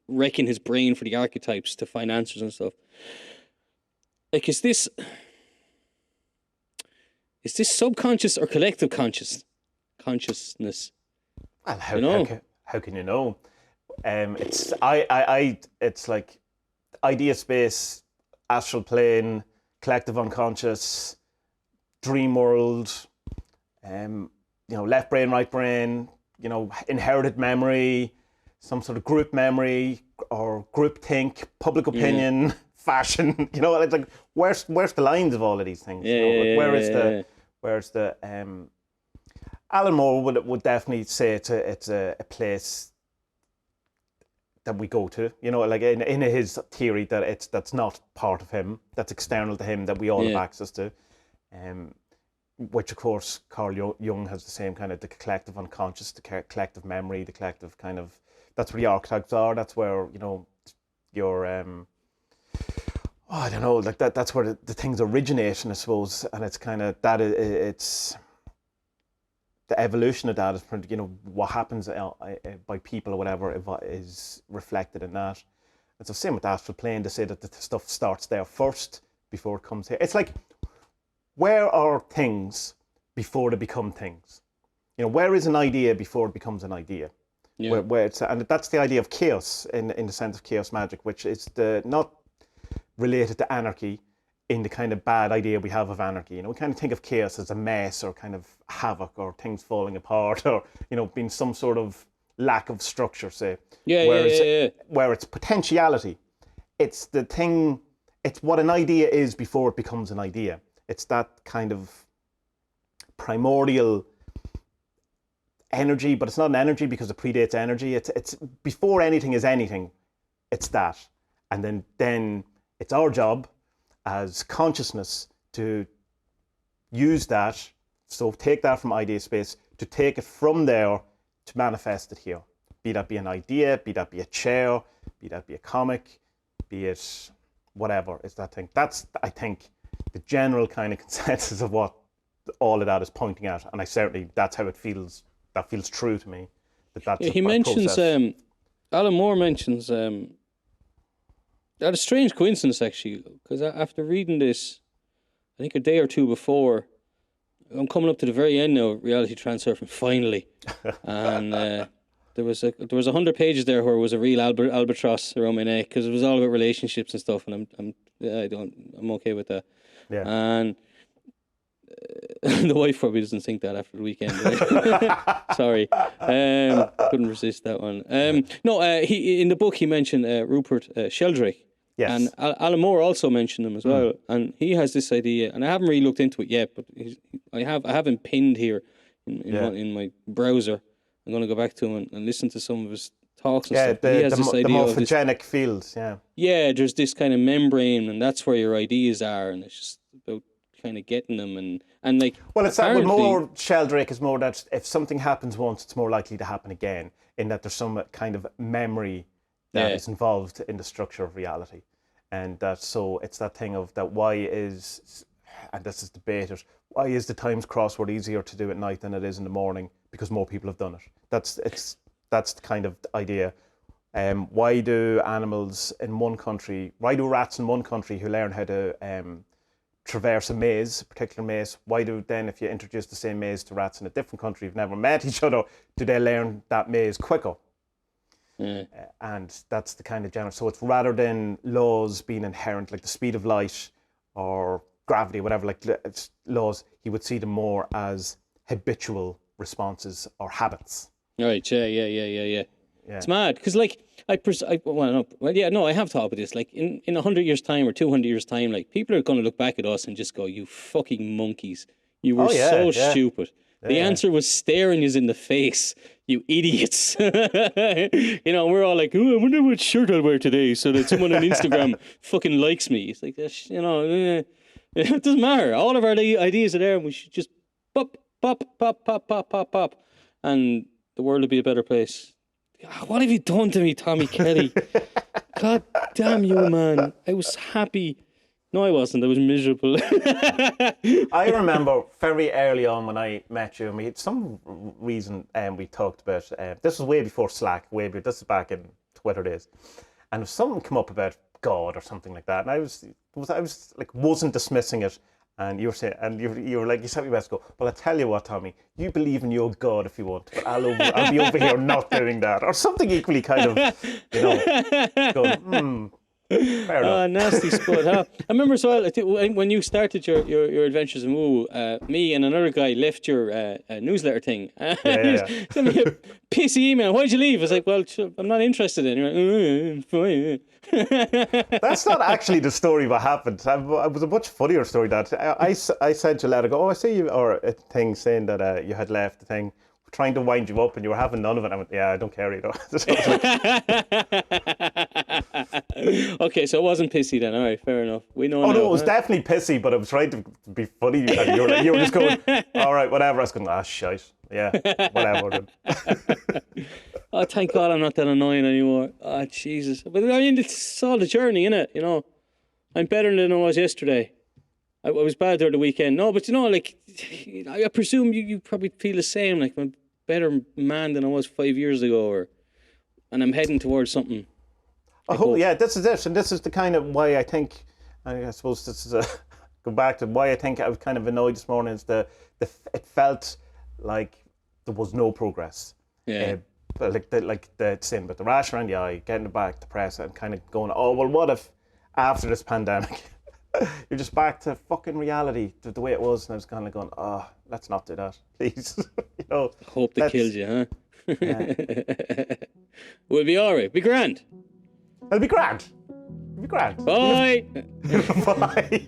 Wrecking his brain for the archetypes to find answers and stuff. Like, is this subconscious or collective consciousness? Well, how can you know? It's like idea space, astral plane, collective unconscious, dream world, left brain, right brain, inherited memory, some sort of group memory or group think, public opinion, fashion. It's like, where's the lines of all of these things? Where's the Alan Moore would definitely say it's a place that we go to. Like in his theory that that's not part of him, that's external to him, that we all have access to. Which of course Carl Jung has the same kind of, the collective unconscious, the collective memory, the collective kind of. That's where the archetypes are. That's where your I don't know, like that's where the things originate, I suppose. And it's kind of that. It's the evolution of that is, what happens by people or whatever is reflected in that. It's the same with the astral plane. They say that the stuff starts there first before it comes here. It's like, where are things before they become things? You know, where is an idea before it becomes an idea? Yeah. Where it's, and that's the idea of chaos in the sense of chaos magic, which is not related to anarchy in the kind of bad idea we have of anarchy. You know, we kind of think of chaos as a mess or kind of havoc or things falling apart or, you know, being some sort of lack of structure, say. Where it's potentiality. It's the thing, it's what an idea is before it becomes an idea. It's that kind of primordial energy, but it's not an energy because it predates energy. It's before anything is anything, it's that. And then it's our job as consciousness to use that, so take that from idea space, to take it from there to manifest it here. Be that be an idea, be that be a chair, be that be a comic, be it whatever, it's that thing. That's, I think, the general kind of consensus of what all of that is pointing at. And I certainly, that's how it feels, that feels true to me. That's he mentions, Alan Moore mentions, that a strange coincidence, actually, because after reading this, I think a day or two before, I'm coming up to the very end now of Reality Transurfing, finally. And there was 100 pages there where it was a real albatross around my neck, because it was all about relationships and stuff, and I'm okay with that. Yeah. And the wife probably doesn't think that after the weekend. Right? Sorry, couldn't resist that one. He in the book he mentioned Rupert Sheldrake. Yes. And Alan Moore also mentioned him as well. And he has this idea, and I haven't really looked into it yet, but I have him pinned here in my browser. I'm going to go back to him and listen to some of his talks and stuff. He has this idea the morphogenic fields, yeah. Yeah, there's this kind of membrane, and that's where your ideas are, and it's just about kind of getting them and like. Well, it's that with more Sheldrake is more that if something happens once, it's more likely to happen again. In that there's some kind of memory that is involved in the structure of reality, and that so it's that thing of that why is, and this is debated, why is the Times crossword easier to do at night than it is in the morning? Because more people have done it. That's the kind of idea. Why do animals in one country? Why do rats in one country who learn how to traverse a maze, a particular maze? Why do then, if you introduce the same maze to rats in a different country who've never met each other, do they learn that maze quicker? And that's the kind of general. So it's rather than laws being inherent, like the speed of light or gravity, whatever, like it's laws, he would see them more as habitual responses or habits. Right. Yeah. It's mad because, like, I have thought about this. Like, in 100 years' time or 200 years' time, like, people are going to look back at us and just go, "You fucking monkeys! You were stupid." The answer was staring you in the face, you idiots. You know, we're all like, "Oh, I wonder what shirt I'll wear today so that someone on Instagram fucking likes me." It's like, you know, it doesn't matter. All of our ideas are there, and we should just pop, and the world would be a better place. What have you done to me, Tommy Kelly? God damn you, man. I was happy. No, I wasn't. I was miserable. I remember very early on when I met you, and we had some reason we talked about, this was way before Slack, this is back in Twitter days, and if something come up about God or something like that, and I was like, wasn't dismissing it, and you were saying, and you were like, you sent me a message, go, well, I tell you what, Tommy, you believe in your God if you want, but I'll be over here not doing that, or something equally kind of, you know, going, fair enough. Nasty Spud, huh? I remember as well, when you started your adventures in Woo, me and another guy left your newsletter thing. Sent me a pissy email. Why'd you leave? I was like, well, I'm not interested in it. That's not actually the story of what happened. It was a much funnier story that I sent you a letter, I see you, or a thing saying that you had left the thing, trying to wind you up and you were having none of it. I went, yeah, I don't care either. Okay, so it wasn't pissy then. All right, fair enough. We know. No, it was definitely pissy, but I was trying to be funny. And you were just going, all right, whatever. I was going, shite. Yeah, whatever. Oh, thank God I'm not that annoying anymore. Oh, Jesus. But I mean, it's all the journey, innit? You know, I'm better than I was yesterday. I was bad there the weekend. No, but you know, like, I presume you probably feel the same. Like, I'm a better man than I was 5 years ago, and I'm heading towards something. Yeah, this is it, and this is the kind of why I think. I suppose this is go back to why I think I was kind of annoyed this morning. Is it felt like there was no progress. Yeah. But like the saying about the rash around the eye, getting it back to press, and kind of going, oh well, what if after this pandemic you're just back to fucking reality, the way it was, and I was kind of going, oh, let's not do that, please. Hope they killed you, huh? Yeah. We'll be alright. Be grand. It'll be grand. It'll be grand. Bye. Bye.